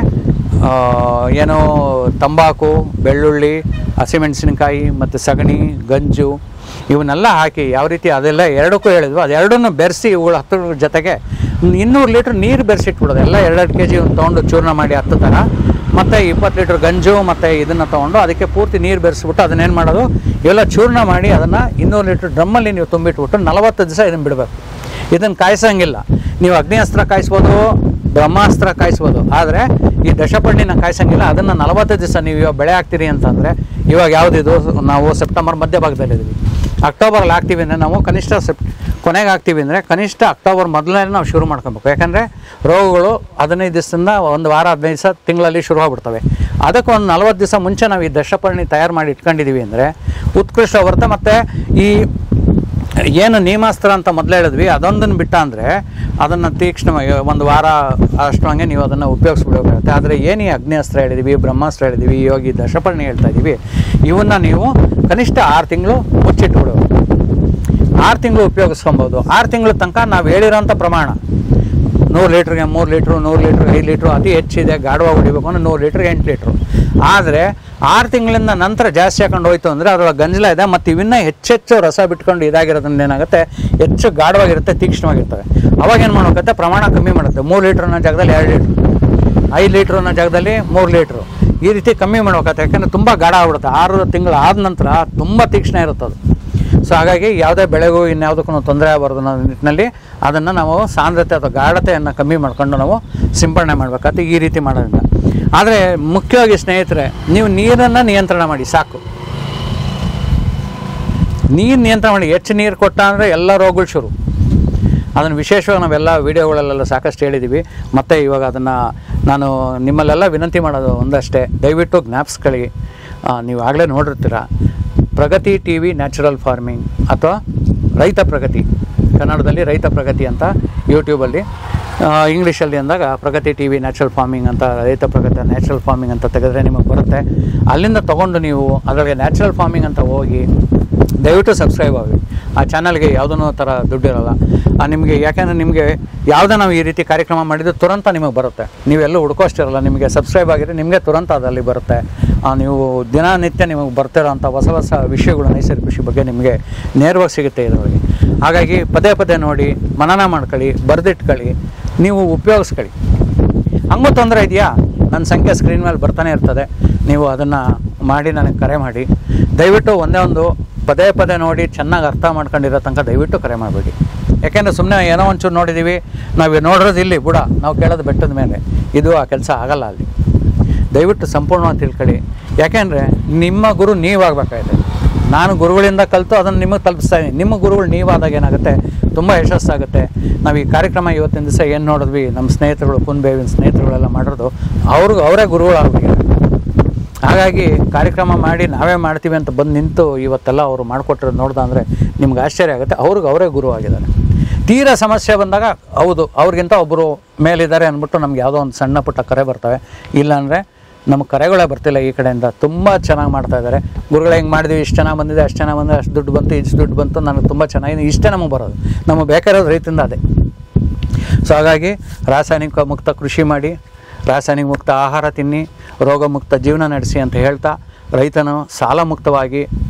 ಏನೋ ತಂಬಾಕು, ಬೆಳ್ಳುಳ್ಳಿ, ಹಸಿಮೆಣಸಿನಕಾಯಿ ಮತ್ತು ಸಗಣಿ, ಗಂಜು ಇವನ್ನೆಲ್ಲ ಹಾಕಿ ಯಾವ ರೀತಿ ಅದೆಲ್ಲ ಎರಡಕ್ಕೂ ಹೇಳಿದ್ವು, ಅದೆರಡನ್ನು ಬೆರೆಸಿ ಇವುಗಳು 10 ಜೊತೆಗೆ 200 ಲೀಟ್ರ್ ನೀರು ಬೆರೆಸಿಟ್ಬಿಡೋದು. ಎಲ್ಲ 2 kg ತೊಗೊಂಡು ಚೂರ್ಣ ಮಾಡಿ 10 ಥರ, ಮತ್ತು 20 ಲೀಟ್ರ್ ಗಂಜು ಮತ್ತು ಇದನ್ನು ತೊಗೊಂಡು ಅದಕ್ಕೆ ಪೂರ್ತಿ ನೀರು ಬೆರೆಸ್ಬಿಟ್ಟು ಅದನ್ನೇನು ಮಾಡೋದು, ಇವೆಲ್ಲ ಚೂರ್ಣ ಮಾಡಿ ಅದನ್ನು 200 ಲೀಟ್ರ್ ಡ್ರಮ್ಮಲ್ಲಿ ನೀವು ತುಂಬಿಟ್ಬಿಟ್ಟು 40 ದಿವಸ ಇದನ್ನು ಬಿಡಬೇಕು. ಇದನ್ನು ಕಾಯಿಸೋಂಗಿಲ್ಲ. ನೀವು ಅಗ್ನಿಅಸ್ತ್ರ ಕಾಯಿಸ್ಬೋದು, ಬ್ರಹ್ಮಾಸ್ತ್ರ ಕಾಯಿಸ್ಬೋದು, ಆದರೆ ಈ ದಶಪರ್ಣಿನ ಕಾಯಿಸೋಂಗಿಲ್ಲ. ಅದನ್ನು 40 ದಿವಸ ನೀವು ಇವಾಗ ಬೆಳೆ ಹಾಕ್ತೀರಿ ಅಂತಂದರೆ, ಇವಾಗ ಯಾವುದಿದು ನಾವು ಸೆಪ್ಟೆಂಬರ್ ಮಧ್ಯಭಾಗದಲ್ಲಿದ್ದೀವಿ, ಅಕ್ಟೋಬರಲ್ಲಿ ಹಾಕ್ತೀವಿ ಅಂದರೆ ನಾವು ಕನಿಷ್ಠ ಕೊನೆಗೆ ಹಾಕ್ತೀವಿ ಅಂದರೆ ಕನಿಷ್ಠ ಅಕ್ಟೋಬರ್ ಮೊದಲನೇ ನಾವು ಶುರು ಮಾಡ್ಕೊಬೇಕು. ಯಾಕಂದರೆ ರೋಗಗಳು 15 ದಿವಸದಿಂದ 1 ವಾರ 15 ದಿವಸ ತಿಂಗಳಲ್ಲಿ ಶುರು ಆಗ್ಬಿಡ್ತವೆ. ಅದಕ್ಕೆ ಒಂದು 40 ದಿವಸ ಮುಂಚೆ ನಾವು ಈ ದಶಪರ್ಣಿ ತಯಾರು ಮಾಡಿ ಇಟ್ಕೊಂಡಿದ್ದೀವಿ ಅಂದರೆ ಉತ್ಕೃಷ್ಟ ಬರುತ್ತೆ. ಮತ್ತು ಈ ಏನು ನೇಮಾಸ್ತ್ರ ಅಂತ ಮೊದಲು ಹೇಳಿದ್ವಿ, ಅದೊಂದನ್ನು ಬಿಟ್ಟ ಅಂದರೆ ಅದನ್ನು ತೀಕ್ಷ್ಣವಾಗಿ 1 ವಾರ ಅಷ್ಟೊಂಗೆ ನೀವು ಅದನ್ನು ಉಪಯೋಗಿಸ್ಬಿಡಬೇಕಾಗುತ್ತೆ. ಆದರೆ ಏನು ಈ ಅಗ್ನಿಅಸ್ತ್ರ ಹೇಳಿದ್ದೀವಿ, ಬ್ರಹ್ಮಾಸ್ತ್ರ ಹೇಳಿದ್ದೀವಿ, ಇವಾಗ ಈ ದಶಪರ್ಣಿ ಹೇಳ್ತಾ ಇದ್ದೀವಿ, ಇವನ್ನ ನೀವು ಕನಿಷ್ಠ 6 ತಿಂಗಳು ಮುಚ್ಚಿಟ್ಬಿಡೋದು. 6 ತಿಂಗಳು ಉಪಯೋಗಿಸ್ಕೊಬೋದು. 6 ತಿಂಗಳ ತನಕ ನಾವು ಹೇಳಿರೋಂಥ ಪ್ರಮಾಣ 100 ಲೀಟ್ರಿಗೆ 3 ಲೀಟ್ರು, 100 ಲೀಟ್ರ್ 5 ಲೀಟ್ರು, ಅತಿ ಹೆಚ್ಚಿದೆ ಗಾಢವಾಗಿ ಹೊಡಿಬೇಕು ಅಂದರೆ 100 ಲೀಟ್ರ್ 8 ಲೀಟ್ರು. ಆದರೆ 6 ತಿಂಗಳಿಂದ ನಂತರ ಜಾಸ್ತಿ ಹಾಕೊಂಡು ಹೋಯ್ತು ಅಂದರೆ ಅದರೊಳಗೆ ಗಂಜಲ ಇದೆ, ಮತ್ತು ಇವನ್ನ ಹೆಚ್ಚೆಚ್ಚು ರಸ ಬಿಟ್ಕೊಂಡು ಇದಾಗಿರೋದ್ರಿಂದ ಏನಾಗುತ್ತೆ, ಹೆಚ್ಚು ಗಾಢವಾಗಿರುತ್ತೆ, ತೀಕ್ಷ್ಣವಾಗಿರ್ತವೆ. ಅವಾಗೇನು ಮಾಡೋಕ್ಕತ್ತೆ, ಪ್ರಮಾಣ ಕಮ್ಮಿ ಮಾಡುತ್ತೆ. 3 ಲೀಟ್ರ್ ಅನ್ನೋ ಜಾಗದಲ್ಲಿ 2 ಲೀಟ್ರ್, 5 ಲೀಟ್ರ್ ಅನ್ನೋ ಜಾಗದಲ್ಲಿ 3 ಲೀಟ್ರು, ಈ ರೀತಿ ಕಮ್ಮಿ ಮಾಡ್ಬೇಕಾಗುತ್ತೆ. ಯಾಕಂದರೆ ತುಂಬ ಗಾಢ ಆಗ್ಬಿಡುತ್ತೆ. 6 ತಿಂಗಳು ಆದ ನಂತರ ತುಂಬ ತೀಕ್ಷ್ಣ ಇರುತ್ತೆ ಅದು. ಸೊ ಹಾಗಾಗಿ ಯಾವುದೇ ಬೆಳೆಗೂ ಇನ್ಯಾವುದಕ್ಕೂ ತೊಂದರೆ ಆಗಬಾರ್ದು ಅನ್ನೋ ನಿಟ್ಟಿನಲ್ಲಿ ಅದನ್ನು ನಾವು ಸಾಂದ್ರತೆ ಅಥವಾ ಗಾಢತೆಯನ್ನು ಕಮ್ಮಿ ಮಾಡ್ಕೊಂಡು ನಾವು ಸಿಂಪಡಣೆ ಮಾಡಬೇಕಾಗುತ್ತೆ ಈ ರೀತಿ ಮಾಡೋದ್ರಿಂದ. ಆದರೆ ಮುಖ್ಯವಾಗಿ ಸ್ನೇಹಿತರೆ, ನೀವು ನೀರನ್ನು ನಿಯಂತ್ರಣ ಮಾಡಿ ಸಾಕು. ನೀರು ನಿಯಂತ್ರಣ ಮಾಡಿ. ಹೆಚ್ಚು ನೀರು ಕೊಟ್ಟ ಅಂದರೆ ಎಲ್ಲ ರೋಗಗಳು ಶುರು. ಅದನ್ನು ವಿಶೇಷವಾಗಿ ನಾವೆಲ್ಲ ವೀಡಿಯೋಗಳಲ್ಲೆಲ್ಲ ಸಾಕಷ್ಟು ಹೇಳಿದ್ದೀವಿ. ಮತ್ತು ಇವಾಗ ಅದನ್ನು ನಾನು ನಿಮ್ಮಲ್ಲೆಲ್ಲ ವಿನಂತಿ ಮಾಡೋದು ಒಂದಷ್ಟೇ, ದಯವಿಟ್ಟು ಜ್ಞಾಪಿಸ್ಕೊಳ್ಳಿ. ನೀವು ಆಗಲೇ ನೋಡಿರ್ತೀರ, ಪ್ರಗತಿ TV ನ್ಯಾಚುರಲ್ ಫಾರ್ಮಿಂಗ್ ಅಥವಾ ರೈತ ಪ್ರಗತಿ, ಕನ್ನಡದಲ್ಲಿ ರೈತ ಪ್ರಗತಿ ಅಂತ ಯೂಟ್ಯೂಬಲ್ಲಿ, ಇಂಗ್ಲೀಷಲ್ಲಿ ಅಂದಾಗ ಪ್ರಗತಿ TV ನ್ಯಾಚುರಲ್ ಫಾರ್ಮಿಂಗ್ ಅಂತ, ರೈತ ಪ್ರಗತಿ ನ್ಯಾಚುರಲ್ ಫಾರ್ಮಿಂಗ್ ಅಂತ ತೆಗೆದ್ರೆ ನಿಮಗೆ ಬರುತ್ತೆ. ಅಲ್ಲಿಂದ ತೊಗೊಂಡು ನೀವು ಅದರಲ್ಲಿ ನ್ಯಾಚುರಲ್ ಫಾರ್ಮಿಂಗ್ ಅಂತ ಹೋಗಿ ದಯವಿಟ್ಟು ಸಬ್ಸ್ಕ್ರೈಬ್ ಆಗಿ. ಆ ಚಾನಲ್ಗೆ ಯಾವುದೂ ಥರ ದುಡ್ಡಿರೋಲ್ಲ ನಿಮಗೆ. ಯಾಕೆಂದರೆ ನಿಮಗೆ ಯಾವುದೇ ನಾವು ಈ ರೀತಿ ಕಾರ್ಯಕ್ರಮ ಮಾಡಿದರೆ ತುರಂತ ನಿಮಗೆ ಬರುತ್ತೆ. ನೀವೆಲ್ಲೂ ಹುಡ್ಕೋಷ್ಟಿರಲ್ಲ. ನಿಮಗೆ ಸಬ್ಸ್ಕ್ರೈಬ್ ಆಗಿದ್ರೆ ನಿಮಗೆ ತುರಂತ ಅದರಲ್ಲಿ ಬರುತ್ತೆ. ನೀವು ದಿನನಿತ್ಯ ನಿಮಗೆ ಬರ್ತಿರೋಂಥ ಹೊಸ ಹೊಸ ವಿಷಯಗಳು ನೈಸರ್ಗಿಕ ಕೃಷಿ ಬಗ್ಗೆ ನಿಮಗೆ ನೇರವಾಗಿ ಸಿಗುತ್ತೆ ಇದರೊಳಗೆ. ಹಾಗಾಗಿ ಪದೇ ಪದೇ ನೋಡಿ, ಮನನ ಮಾಡ್ಕೊಳ್ಳಿ, ಬರೆದಿಟ್ಕೊಳ್ಳಿ, ನೀವು ಉಪಯೋಗಿಸ್ಕೊಳ್ಳಿ. ಹಂಗೂ ತೊಂದರೆ ಇದೆಯಾ, ನನ್ನ ಸಂಖ್ಯೆ ಸ್ಕ್ರೀನ್ ಮೇಲೆ ಬರ್ತಾನೆ ಇರ್ತದೆ. ನೀವು ಅದನ್ನು ಮಾಡಿ ನನಗೆ ಕರೆ ಮಾಡಿ. ದಯವಿಟ್ಟು ಒಂದೇ ಒಂದು ಪದೇ ಪದೇ ನೋಡಿ, ಚೆನ್ನಾಗಿ ಅರ್ಥ ಮಾಡ್ಕೊಂಡಿರೋ ತನಕ ದಯವಿಟ್ಟು ಕರೆ ಮಾಡಬೇಡಿ. ಯಾಕೆಂದರೆ ಸುಮ್ಮನೆ ಏನೋ ಒಂಚೂರು ನೋಡಿದ್ದೀವಿ, ನಾವು ನೋಡಿರೋದು ಇಲ್ಲಿ ಬುಡ, ನಾವು ಕೇಳೋದು ಬೆಟ್ಟದ ಮೇಲೆ, ಇದು ಆ ಕೆಲಸ ಆಗಲ್ಲ ಅಲ್ಲಿ. ದಯವಿಟ್ಟು ಸಂಪೂರ್ಣವಾಗಿ ತಿಳ್ಕೊಳ್ಳಿ. ಯಾಕೆಂದರೆ ನಿಮ್ಮ ಗುರು ನೀವಾಗಬೇಕಾಗಿದೆ. ನಾನು ಗುರುಗಳಿಂದ ಕಲಿತು ಅದನ್ನು ನಿಮಗೆ ತಲುಪಿಸ್ತಾ ಇದ್ದೀನಿ. ನಿಮ್ಮ ಗುರುಗಳು ನೀವಾದಾಗ ಏನಾಗುತ್ತೆ, ತುಂಬ ಯಶಸ್ಸಾಗುತ್ತೆ. ನಾವು ಈ ಕಾರ್ಯಕ್ರಮ ಇವತ್ತಿನ ದಿವಸ ಏನು ನೋಡಿದ್ವಿ, ನಮ್ಮ ಸ್ನೇಹಿತರುಗಳು, ಕುನ್ಬೇವಿನ ಸ್ನೇಹಿತರುಗಳೆಲ್ಲ ಮಾಡಿರೋದು ಅವರೇ ಗುರುಗಳಾಗ್ಬಿಟ್ಟಿದ್ದಾರೆ. ಹಾಗಾಗಿ ಕಾರ್ಯಕ್ರಮ ಮಾಡಿ ನಾವೇ ಮಾಡ್ತೀವಿ ಅಂತ ಬಂದು ನಿಂತು ಇವತ್ತೆಲ್ಲ ಅವರು ಮಾಡಿಕೊಟ್ಟಿರೋದು ನೋಡ್ದ ಅಂದರೆ ನಿಮ್ಗೆ ಆಶ್ಚರ್ಯ ಆಗುತ್ತೆ. ಅವರೇ ಗುರು ಆಗಿದ್ದಾರೆ. ತೀರಾ ಸಮಸ್ಯೆ ಬಂದಾಗ ಹೌದು ಅವ್ರಿಗಿಂತ ಒಬ್ಬರು ಮೇಲಿದ್ದಾರೆ ಅಂದ್ಬಿಟ್ಟು ನಮ್ಗೆ ಯಾವುದೋ ಒಂದು ಸಣ್ಣ ಪುಟ್ಟ ಕರೆ ಬರ್ತವೆ. ಇಲ್ಲಾಂದರೆ ನಮಗೆ ಕರೆಗಳೇ ಬರ್ತಿಲ್ಲ ಈ ಕಡೆಯಿಂದ. ತುಂಬ ಚೆನ್ನಾಗಿ ಮಾಡ್ತಾ ಇದ್ದಾರೆ ಗುರುಗಳು. ಹೆಂಗೆ ಮಾಡಿದ್ವಿ, ಇಷ್ಟು ಚೆನ್ನಾಗಿ ಬಂದಿದೆ, ಅಷ್ಟು ಚೆನ್ನಾಗಿ ಬಂದಿದೆ, ಅಷ್ಟು ದುಡ್ಡು ಬಂತು, ಇಷ್ಟು ದುಡ್ಡು ಬಂತು, ನನಗೆ ತುಂಬ ಚೆನ್ನಾಗಿದೆ, ಇಷ್ಟೇ ನಮಗೆ ಬರೋದು. ನಮಗೆ ಬೇಕಾಗಿರೋದು ರೈತರಿಂದ ಅದೇ. ಸೊ ಹಾಗಾಗಿ ರಾಸಾಯನಿಕ ಮುಕ್ತ ಕೃಷಿ ಮಾಡಿ, ರಾಸಾಯನಿಕ ಮುಕ್ತ ಆಹಾರ ತಿನ್ನಿ, ರೋಗ ಮುಕ್ತ ಜೀವನ ನಡೆಸಿ ಅಂತ ಹೇಳ್ತಾ, ರೈತನು ಸಾಲ ಮುಕ್ತವಾಗಿ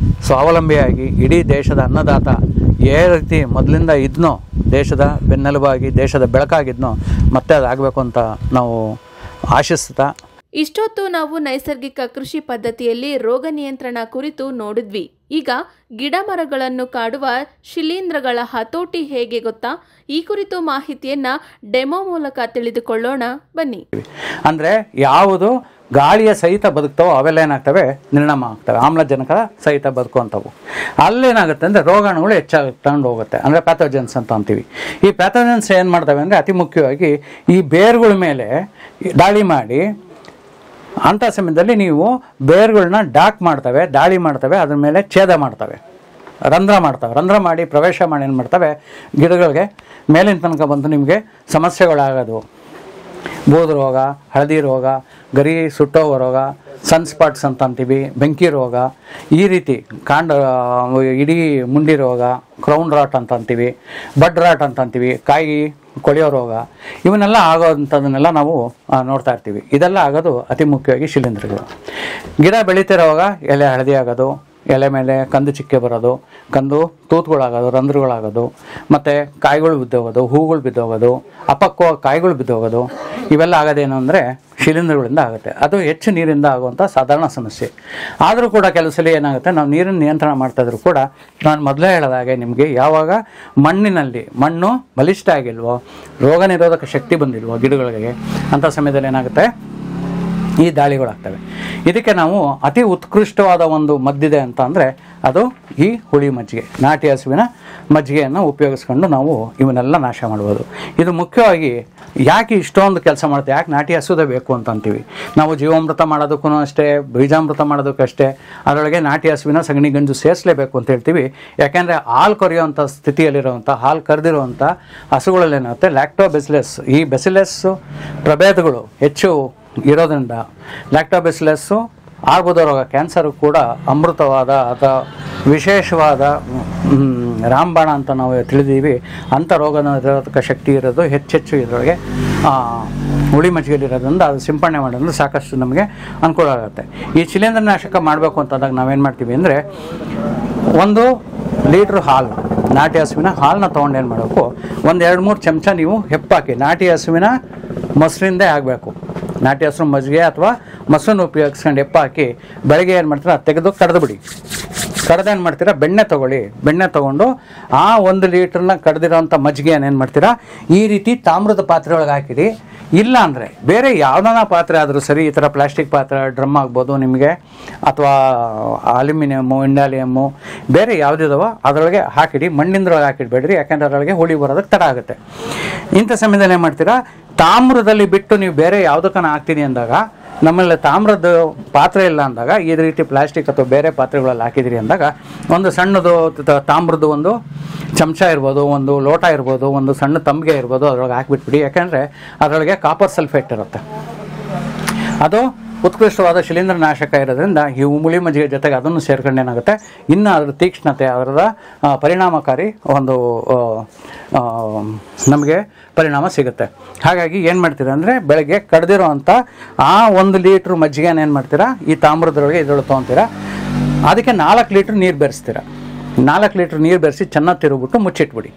ಸ್ವಾವಲಂಬಿಯಾಗಿ ಇಡೀ ದೇಶದ ಅನ್ನದಾತ ಯಾವ ರೀತಿ ಮೊದಲಿಂದ ಇದ್ನೋ, ದೇಶದ ಬೆನ್ನೆಲುಬಾಗಿ ದೇಶದ ಬೆಳಕಾಗಿದ್ನೋ ಮತ್ತೆ ಅದಾಗಬೇಕು ಅಂತ ನಾವು ಆಶಿಸ್ತಾ. ಇಷ್ಟೊತ್ತು ನಾವು ನೈಸರ್ಗಿಕ ಕೃಷಿ ಪದ್ಧತಿಯಲ್ಲಿ ರೋಗ ನಿಯಂತ್ರಣ ಕುರಿತು ನೋಡಿದ್ವಿ. ಈಗ ಗಿಡ ಮರಗಳನ್ನು ಕಾಡುವ ಶಿಲೀಂಧ್ರಗಳ ಹತೋಟಿ ಹೇಗೆ ಗೊತ್ತಾ? ಈ ಕುರಿತು ಮಾಹಿತಿಯನ್ನ ಡೆಮೋ ಮೂಲಕ ತಿಳಿದುಕೊಳ್ಳೋಣ ಬನ್ನಿ. ಅಂದರೆ ಯಾವುದು ಗಾಳಿಯ ಸಹಿತ ಬದುಕ್ತಾವೋ ಅವೆಲ್ಲ ಏನಾಗ್ತವೆ, ನಿರ್ನಾಮ ಆಗ್ತವೆ, ಆಮ್ಲಜನಕ ಸಹಿತ ಬದುಕುವಂಥವು. ಅಲ್ಲೇನಾಗುತ್ತೆ ಅಂದರೆ ರೋಗಾಣುಗಳು ಹೆಚ್ಚಾಗಿ ತಗೊಂಡು ಹೋಗುತ್ತೆ, ಅಂದರೆ ಪ್ಯಾಥೋಜನ್ಸ್ ಅಂತ ಅಂತೀವಿ. ಈ ಪ್ಯಾಥೋಜನ್ಸ್ ಏನು ಮಾಡ್ತವೆ ಅಂದರೆ ಅತಿ ಮುಖ್ಯವಾಗಿ ಈ ಬೇರುಗಳ ಮೇಲೆ ದಾಳಿ ಮಾಡಿ, ಅಂಥ ಸಮಯದಲ್ಲಿ ನೀವು ಬೇರುಗಳನ್ನ ಡಾಕ್ ಮಾಡ್ತವೆ, ದಾಳಿ ಮಾಡ್ತವೆ, ಅದ್ರ ಮೇಲೆ ಛೇದ ಮಾಡ್ತವೆ, ರಂಧ್ರ ಮಾಡ್ತವೆ. ರಂಧ್ರ ಮಾಡಿ ಪ್ರವೇಶ ಮಾಡಿ ಏನು ಮಾಡ್ತವೆ, ಗಿಡಗಳಿಗೆ ಮೇಲಿನ ತನಕ ಬಂದು ನಿಮಗೆ ಸಮಸ್ಯೆಗಳಾಗೋದು. ಬೂದು ರೋಗ, ಹಳದಿ ರೋಗ, ಗರಿ ಸುಟ್ಟೋಗೋ ರೋಗ, ಸನ್ಸ್ಪಾಟ್ಸ್ ಅಂತ ಅಂತೀವಿ, ಬೆಂಕಿ ರೋಗ, ಈ ರೀತಿ ಕಾಂಡ ಇಡೀ ಮುಂಡಿ ರೋಗ, ಕ್ರೌನ್ ರಾಟ್ ಅಂತ ಅಂತೀವಿ, ಬಡ್ ರಾಟ್ ಅಂತ ಅಂತೀವಿ, ಕಾಯಿ ಕೊಳೆಯೋ ರೋಗ, ಇವನ್ನೆಲ್ಲ ಆಗೋವಂಥದ್ದನ್ನೆಲ್ಲ ನಾವು ನೋಡ್ತಾ ಇರ್ತೀವಿ. ಇದೆಲ್ಲ ಆಗೋದು ಅತಿ ಮುಖ್ಯವಾಗಿ ಶಿಲೀಂಧ್ರಗಳು. ಗಿಡ ಬೆಳೀತಿರೋವಾಗ ಎಲೆ ಹಳದಿ ಆಗೋದು, ಎಲೆ ಮೇಲೆ ಕಂದು ಚಿಕ್ಕೆ ಬರೋದು, ಕಂದು ತೂತುಗಳಾಗೋದು, ರಂಧ್ರಗಳಾಗೋದು, ಮತ್ತು ಕಾಯಿಗಳು ಬಿದ್ದೋಗೋದು, ಹೂಗಳು ಬಿದ್ದೋಗೋದು, ಅಪಕ್ವ ಕಾಯಿಗಳು ಬಿದ್ದೋಗೋದು, ಇವೆಲ್ಲ ಆಗೋದೇನು ಅಂದರೆ ಶಿಲೀಂಧ್ರಗಳಿಂದ ಆಗುತ್ತೆ. ಅದು ಹೆಚ್ಚು ನೀರಿಂದ ಆಗುವಂಥ ಸಾಧಾರಣ ಸಮಸ್ಯೆ. ಆದರೂ ಕೂಡ ಕೆಲವು ಸಲ ಏನಾಗುತ್ತೆ, ನಾವು ನೀರನ್ನು ನಿಯಂತ್ರಣ ಮಾಡ್ತಾಯಿದ್ರು ಕೂಡ ನಾನು ಮೊದಲೇ ಹೇಳಿದಾಗೆ ನಿಮಗೆ ಯಾವಾಗ ಮಣ್ಣಿನಲ್ಲಿ ಮಣ್ಣು ಬಲಿಷ್ಠ ಆಗಿಲ್ವೋ, ರೋಗ ನಿರೋಧಕ ಶಕ್ತಿ ಬಂದಿಲ್ವೋ ಗಿಡಗಳಿಗೆ, ಅಂಥ ಸಮಯದಲ್ಲಿ ಏನಾಗುತ್ತೆ, ಈ ದಾಳಿಗಳಾಗ್ತವೆ. ಇದಕ್ಕೆ ನಾವು ಅತಿ ಉತ್ಕೃಷ್ಟವಾದ ಒಂದು ಮದ್ದಿದೆ ಅಂತ ಅಂದರೆ ಅದು ಈ ಹುಳಿ ಮಜ್ಜಿಗೆ, ನಾಟಿ ಹಸುವಿನ ಮಜ್ಜಿಗೆಯನ್ನು ಉಪಯೋಗಿಸ್ಕೊಂಡು ನಾವು ಇವನ್ನೆಲ್ಲ ನಾಶ ಮಾಡ್ಬೋದು. ಇದು ಮುಖ್ಯವಾಗಿ ಯಾಕೆ ಇಷ್ಟೊಂದು ಕೆಲಸ ಮಾಡ್ತೀವಿ, ಯಾಕೆ ನಾಟಿ ಹಸುದೇ ಬೇಕು ಅಂತ ಅಂತೀವಿ. ನಾವು ಜೀವಾಮೃತ ಮಾಡೋದಕ್ಕೂ ಅಷ್ಟೇ, ಬೀಜಾಮೃತ ಮಾಡೋದಕ್ಕಷ್ಟೇ ಅದರೊಳಗೆ ನಾಟಿ ಹಸುವಿನ ಸಗಣಿ ಗಂಜು ಸೇರಿಸಲೇಬೇಕು ಅಂತ ಹೇಳ್ತೀವಿ. ಯಾಕೆಂದರೆ ಹಾಲು ಕರೆಯುವಂಥ ಸ್ಥಿತಿಯಲ್ಲಿರುವಂಥ, ಹಾಲು ಕರೆದಿರುವಂಥ ಹಸುಗಳಲ್ಲಿ ಏನಾಗುತ್ತೆ, ಲ್ಯಾಕ್ಟೋಬೆಸಿಲಸ್, ಈ ಬೆಸಿಲಸ್ಸು ಪ್ರಭೇದಗಳು ಹೆಚ್ಚು ಇರೋದ್ರಿಂದ ಲ್ಯಾಕ್ಟೋಬೆಸಿಲಸ್ಸು ಆರ್ಬುದ ರೋಗ, ಕ್ಯಾನ್ಸರ್ ಕೂಡ ಅಮೃತವಾದ ಅಥವಾ ವಿಶೇಷವಾದ ರಾಮಬಾಣ ಅಂತ ನಾವು ತಿಳಿದೀವಿ. ಅಂಥ ರೋಗ ನಿರೋಧಕ ಶಕ್ತಿ ಇರೋದು ಹೆಚ್ಚೆಚ್ಚು ಇದರೊಳಗೆ ಹುಳಿ ಮಜ್ಜಿಗೆಲಿರೋದ್ರಿಂದ ಅದು ಸಿಂಪಡಣೆ ಮಾಡೋದ್ರಿಂದ ಸಾಕಷ್ಟು ನಮಗೆ ಅನುಕೂಲ ಆಗುತ್ತೆ. ಈ ಶಿಲೀಂಧ್ರ ನಾಶಕ ಮಾಡಬೇಕು ಅಂತಂದಾಗ ನಾವೇನು ಮಾಡ್ತೀವಿ ಅಂದರೆ, 1 ಲೀಟ್ರ್ ಹಾಲು, ನಾಟಿ ಹಸುವಿನ ಹಾಲನ್ನ ತೊಗೊಂಡು ಏನು ಮಾಡಬೇಕು, 1-2-3 ಚಮಚ ನೀವು ಹೆಪ್ಪಾಕಿ, ನಾಟಿ ಹಸುವಿನ ಮೊಸರಿಂದೇ ಆಗಬೇಕು, ನಾಟಿ ಹಸು ಮಜ್ಜಿಗೆ ಅಥವಾ ಮೊಸರನ್ನು ಉಪಯೋಗಿಸ್ಕೊಂಡು ಹೆಪ್ಪಾಕಿ ಬೆಳಗ್ಗೆ ಏನು ಮಾಡ್ತೀರಾ ತೆಗೆದು ಕಡ್ದು ಏನು ಮಾಡ್ತೀರಾ, ಬೆಣ್ಣೆ ತೊಗೊಳ್ಳಿ. ಬೆಣ್ಣೆ ತೊಗೊಂಡು ಆ 1 ಲೀಟ್ರನ್ನ ಕಡ್ದಿರೋಂಥ ಮಜ್ಜಿಗೆಯನ್ನು ಏನು ಮಾಡ್ತೀರಾ, ಈ ರೀತಿ ತಾಮ್ರದ ಪಾತ್ರೆ ಒಳಗೆ ಹಾಕಿಡಿ. ಇಲ್ಲ ಅಂದರೆ ಬೇರೆ ಯಾವುದಾನ ಪಾತ್ರೆ ಆದರೂ ಸರಿ, ಈ ಥರ ಪ್ಲಾಸ್ಟಿಕ್ ಪಾತ್ರೆ, ಡ್ರಮ್ ಆಗ್ಬೋದು ನಿಮಗೆ, ಅಥವಾ ಅಲ್ಯೂಮಿನಿಯಮ್ಮು, ಇಂಡಾಲಿಯಮ್ಮು, ಬೇರೆ ಯಾವುದಿದಾವೋ ಅದರೊಳಗೆ ಹಾಕಿಡಿ. ಮಣ್ಣಿಂದ್ರೊಳಗೆ ಹಾಕಿಡ್ಬೇಡ್ರಿ, ಯಾಕೆಂದರೆ ಅದರೊಳಗೆ ಹುಳಿ ಬರೋದಕ್ಕೆ ತಡ ಆಗುತ್ತೆ. ಇಂಥ ಸಮಯದಲ್ಲಿ ಏನು ಮಾಡ್ತೀರಾ, ತಾಮ್ರದಲ್ಲಿ ಬಿಟ್ಟು ನೀವು ಬೇರೆ ಯಾವುದಕ್ಕನ ಹಾಕ್ತೀನಿ ಅಂದಾಗ, ನಮ್ಮಲ್ಲಿ ತಾಮ್ರದ ಪಾತ್ರೆ ಇಲ್ಲ ಅಂದಾಗ ಈ ರೀತಿ ಪ್ಲಾಸ್ಟಿಕ್ ಅಥವಾ ಬೇರೆ ಪಾತ್ರೆಗಳಲ್ಲಿ ಹಾಕಿದಿರಿ ಅಂದಾಗ, ಒಂದು ಸಣ್ಣದು ತಾಮ್ರದ್ದು ಒಂದು ಚಮಚ ಇರ್ಬೋದು, ಒಂದು ಲೋಟ ಇರ್ಬೋದು, ಒಂದು ಸಣ್ಣ ತಂಬಿಗೆ ಇರ್ಬೋದು, ಅದರೊಳಗೆ ಹಾಕಿಬಿಟ್ಬಿಡಿ. ಯಾಕೆಂದರೆ ಅದರೊಳಗೆ ಕಾಪರ್ ಸಲ್ಫೇಟ್ ಇರುತ್ತೆ. ಅದು ಉತ್ಕೃಷ್ಟವಾದ ಶಿಲೀಂಧ್ರ ನಾಶಕ ಇರೋದ್ರಿಂದ ಈ ಹುಳಿ ಮಜ್ಜಿಗೆ ಜೊತೆಗೆ ಅದನ್ನು ಸೇರ್ಕೊಂಡು ಏನಾಗುತ್ತೆ, ಇನ್ನು ಅದರ ತೀಕ್ಷ್ಣತೆ, ಅದರ ಪರಿಣಾಮಕಾರಿ ಒಂದು ನಮಗೆ ಪರಿಣಾಮ ಸಿಗುತ್ತೆ. ಹಾಗಾಗಿ ಏನು ಮಾಡ್ತೀರಾ ಅಂದರೆ, ಬೆಳಗ್ಗೆ ಕಡ್ದಿರೋ ಅಂಥ ಆ 1 ಲೀಟ್ರ್ ಮಜ್ಜಿಗೆನ ಏನು ಮಾಡ್ತೀರಾ, ಈ ತಾಮ್ರದೊಳಗೆ ಇದರೊಳಗೆ ತೊಗೊತೀರಾ. ಅದಕ್ಕೆ 4 ಲೀಟ್ರ್ ನೀರು ಬೆರೆಸ್ತೀರಾ. 4 ಲೀಟ್ರ್ ನೀರು ಬೆರೆಸಿ ಚೆನ್ನಾಗಿ ತಿರುಗಿಬಿಟ್ಟು ಮುಚ್ಚಿಟ್ಬಿಡಿ.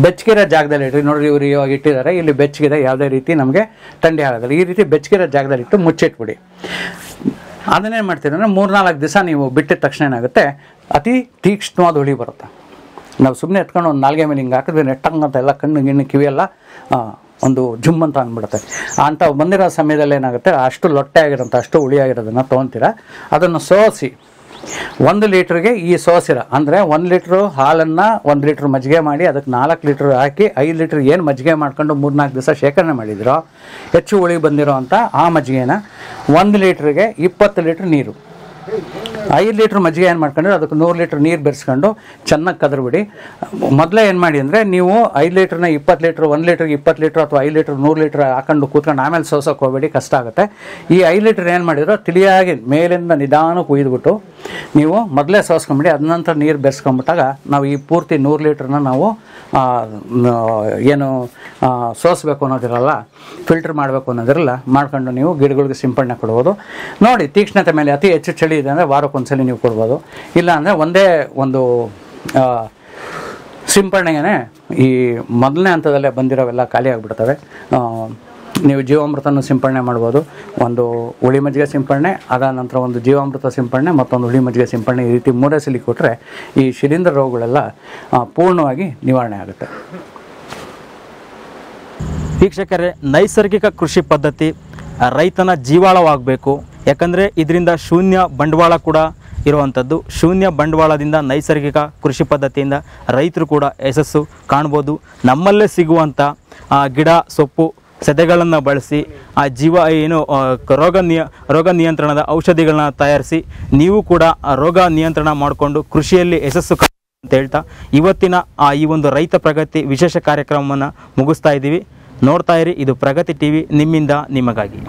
ಬೆಚ್ಚಗಿರೋ ಜಾಗದಲ್ಲಿ ಇಡ್ರಿ. ನೋಡಿರಿ, ಇವರು ಇವಾಗ ಇಟ್ಟಿದ್ದಾರೆ, ಇಲ್ಲಿ ಬೆಚ್ಚಗಿದೆ, ಯಾವುದೇ ರೀತಿ ನಮಗೆ ಥಂಡಿ ಆಗೋದಿಲ್ಲ. ಈ ರೀತಿ ಬೆಚ್ಚಗಿರೋ ಜಾಗದಲ್ಲಿ ಇಟ್ಟು ಮುಚ್ಚಿಟ್ಬಿಡಿ. ಅದನ್ನೇನು ಮಾಡ್ತೀರಿ ಅಂದರೆ, 3-4 ದಿವಸ ನೀವು ಬಿಟ್ಟಿದ ತಕ್ಷಣ ಏನಾಗುತ್ತೆ, ಅತಿ ತೀಕ್ಷ್ಣವಾದ ಹುಳಿ ಬರುತ್ತೆ. ನಾವು ಸುಮ್ಮನೆ ಎತ್ಕೊಂಡು ಒಂದು ನಾಲ್ಗೆ ಮೇಲೆ ಹಿಂಗೆ ಹಾಕಿದ್ವಿ, ನೆಟ್ಟಂಗೆ ಅಂತ ಎಲ್ಲ ಕಣ್ಣು ಗಿಣ್ಣು ಕಿವಿಯೆಲ್ಲ ಒಂದು ಜುಮ್ ಅಂತ ಅಂದ್ಬಿಡುತ್ತೆ. ಅಂಥ ಬಂದಿರೋ ಸಮಯದಲ್ಲಿ ಏನಾಗುತ್ತೆ, ಅಷ್ಟು ಲೊಟ್ಟೆ ಆಗಿರೋಂಥ, ಅಷ್ಟು ಹುಳಿ ಆಗಿರೋದನ್ನು ತೊಗೊತೀರ. ಅದನ್ನು ಸೋಸಿ 1 ಲೀಟ್ರಿಗೆ ಈ ಸೋಸಿರ ಅಂದರೆ 1 ಲೀಟ್ರು ಹಾಲನ್ನು 1 ಲೀಟ್ರ್ ಮಜ್ಜಿಗೆ ಮಾಡಿ ಅದಕ್ಕೆ 4 ಲೀಟ್ರ್ ಹಾಕಿ 5 ಲೀಟ್ರ್ ಏನು ಮಜ್ಜಿಗೆ ಮಾಡ್ಕೊಂಡು 3-4 ದಿವಸ ಶೇಖರಣೆ ಮಾಡಿದಿರೋ, ಹೆಚ್ಚು ಹುಳಿ ಬಂದಿರೋ ಅಂಥ ಆ ಮಜ್ಜಿಗೆನ 1 ಲೀಟ್ರಿಗೆ 20 ಲೀಟ್ರ್ ನೀರು, 5 ಲೀಟ್ರ್ ಮಜ್ಜಿಗೆ ಏನು ಮಾಡ್ಕೊಂಡ್ರೆ ಅದಕ್ಕೆ 100 ಲೀಟ್ರ್ ನೀರು ಬೆರೆಸ್ಕೊಂಡು ಚೆನ್ನಾಗಿ ಕದರ್ಬಿಡಿ. ಮೊದಲೇ ಏನು ಮಾಡಿ ಅಂದರೆ ನೀವು 5 ಲೀಟ್ರನ್ನ 20 ಲೀಟ್ರ್, 1 ಲೀಟ್ರಿಗೆ 20 ಲೀಟ್ರ್ ಅಥವಾ 5 ಲೀಟ್ರ್ 100 ಲೀಟ್ರ್ ಹಾಕೊಂಡು ಕೂತ್ಕೊಂಡು ಆಮೇಲೆ ಸೋಸೋಕೆ ಹೋಗಬೇಡಿ, ಕಷ್ಟ ಆಗುತ್ತೆ. ಈ 5 ಲೀಟ್ರ್ ಏನು ಮಾಡಿದ್ರು ತಿಳಿಯಾಗಿ ಮೇಲಿಂದ ನಿಧಾನಕ್ಕೆ ಕುಯ್ದುಬಿಟ್ಟು ನೀವು ಮೊದಲೇ ಸೋಸ್ಕೊಂಬಿಡಿ. ಅದ ನಂತರ ನೀರು ಬೆರೆಸ್ಕೊಂಬಿಟ್ಟಾಗ ನಾವು ಈ ಪೂರ್ತಿ 100 ಲೀಟ್ರನ್ನ ನಾವು ಏನು ಸೋಸಬೇಕು ಅನ್ನೋದಿರಲ್ಲ, ಫಿಲ್ಟರ್ ಮಾಡಬೇಕು ಅನ್ನೋದಿರಲ್ಲ, ಮಾಡ್ಕೊಂಡು ನೀವು ಗಿಡಗಳಿಗೆ ಸಿಂಪಡಣೆ ಕೊಡ್ಬೋದು. ನೋಡಿ, ತೀಕ್ಷ್ಣತೆ ಮೇಲೆ ಅತಿ ಹೆಚ್ಚು ಚಳಿ ಇದೆ ಅಂದರೆ ವಾರಕ್ಕೊಂದ್ಸಲಿ ನೀವು ಕೊಡ್ಬೋದು. ಇಲ್ಲ ಅಂದರೆ ಒಂದೇ ಒಂದು ಸಿಂಪಡಣೆಗೆ ಈ ಮೊದಲನೇ ಹಂತದಲ್ಲೇ ಬಂದಿರೋವೆಲ್ಲ ಖಾಲಿ ಆಗಿಬಿಡ್ತವೆ. ನೀವು ಜೀವಾಮೃತನ ಸಿಂಪಡಣೆ ಮಾಡ್ಬೋದು. ಒಂದು ಹುಳಿ ಮಜ್ಜಿಗೆ ಸಿಂಪಡಣೆ, ಅದಾದ ನಂತರ ಒಂದು ಜೀವಾಮೃತ ಸಿಂಪಡಣೆ, ಮತ್ತೊಂದು ಹುಳಿ ಮಜ್ಜಿಗೆ ಸಿಂಪಡಣೆ, ಈ ರೀತಿ 3 ಸಲ ಕೊಟ್ಟರೆ ಈ ಶಿಲೀಂಧ್ರ ರೋಗಗಳೆಲ್ಲ ಪೂರ್ಣವಾಗಿ ನಿವಾರಣೆ ಆಗುತ್ತೆ. ವೀಕ್ಷಕರೇ, ನೈಸರ್ಗಿಕ ಕೃಷಿ ಪದ್ಧತಿ ರೈತನ ಜೀವಾಳವಾಗಬೇಕು. ಯಾಕಂದರೆ ಇದರಿಂದ ಶೂನ್ಯ ಬಂಡವಾಳ ಕೂಡ ಇರುವಂಥದ್ದು. ಶೂನ್ಯ ಬಂಡವಾಳದಿಂದ ನೈಸರ್ಗಿಕ ಕೃಷಿ ಪದ್ಧತಿಯಿಂದ ರೈತರು ಕೂಡ ಯಶಸ್ಸು ಕಾಣ್ಬೋದು. ನಮ್ಮಲ್ಲೇ ಸಿಗುವಂಥ ಗಿಡ ಸೊಪ್ಪು ಸದೆಗಳನ್ನು ಬಳಸಿ ಆ ರೋಗ ನಿಯಂತ್ರಣದ ಔಷಧಿಗಳನ್ನ ತಯಾರಿಸಿ ನೀವು ಕೂಡ ರೋಗ ನಿಯಂತ್ರಣ ಮಾಡಿಕೊಂಡು ಕೃಷಿಯಲ್ಲಿ ಯಶಸ್ಸು ಅಂತ ಹೇಳ್ತಾ ಇವತ್ತಿನ ಈ ಒಂದು ರೈತ ಪ್ರಗತಿ ವಿಶೇಷ ಕಾರ್ಯಕ್ರಮವನ್ನು ಮುಗಿಸ್ತಾ ಇದ್ದೀವಿ. ನೋಡ್ತಾ ಇರಿ, ಇದು ಪ್ರಗತಿ ಟಿವಿ, ನಿಮ್ಮಿಂದ ನಿಮಗಾಗಿ.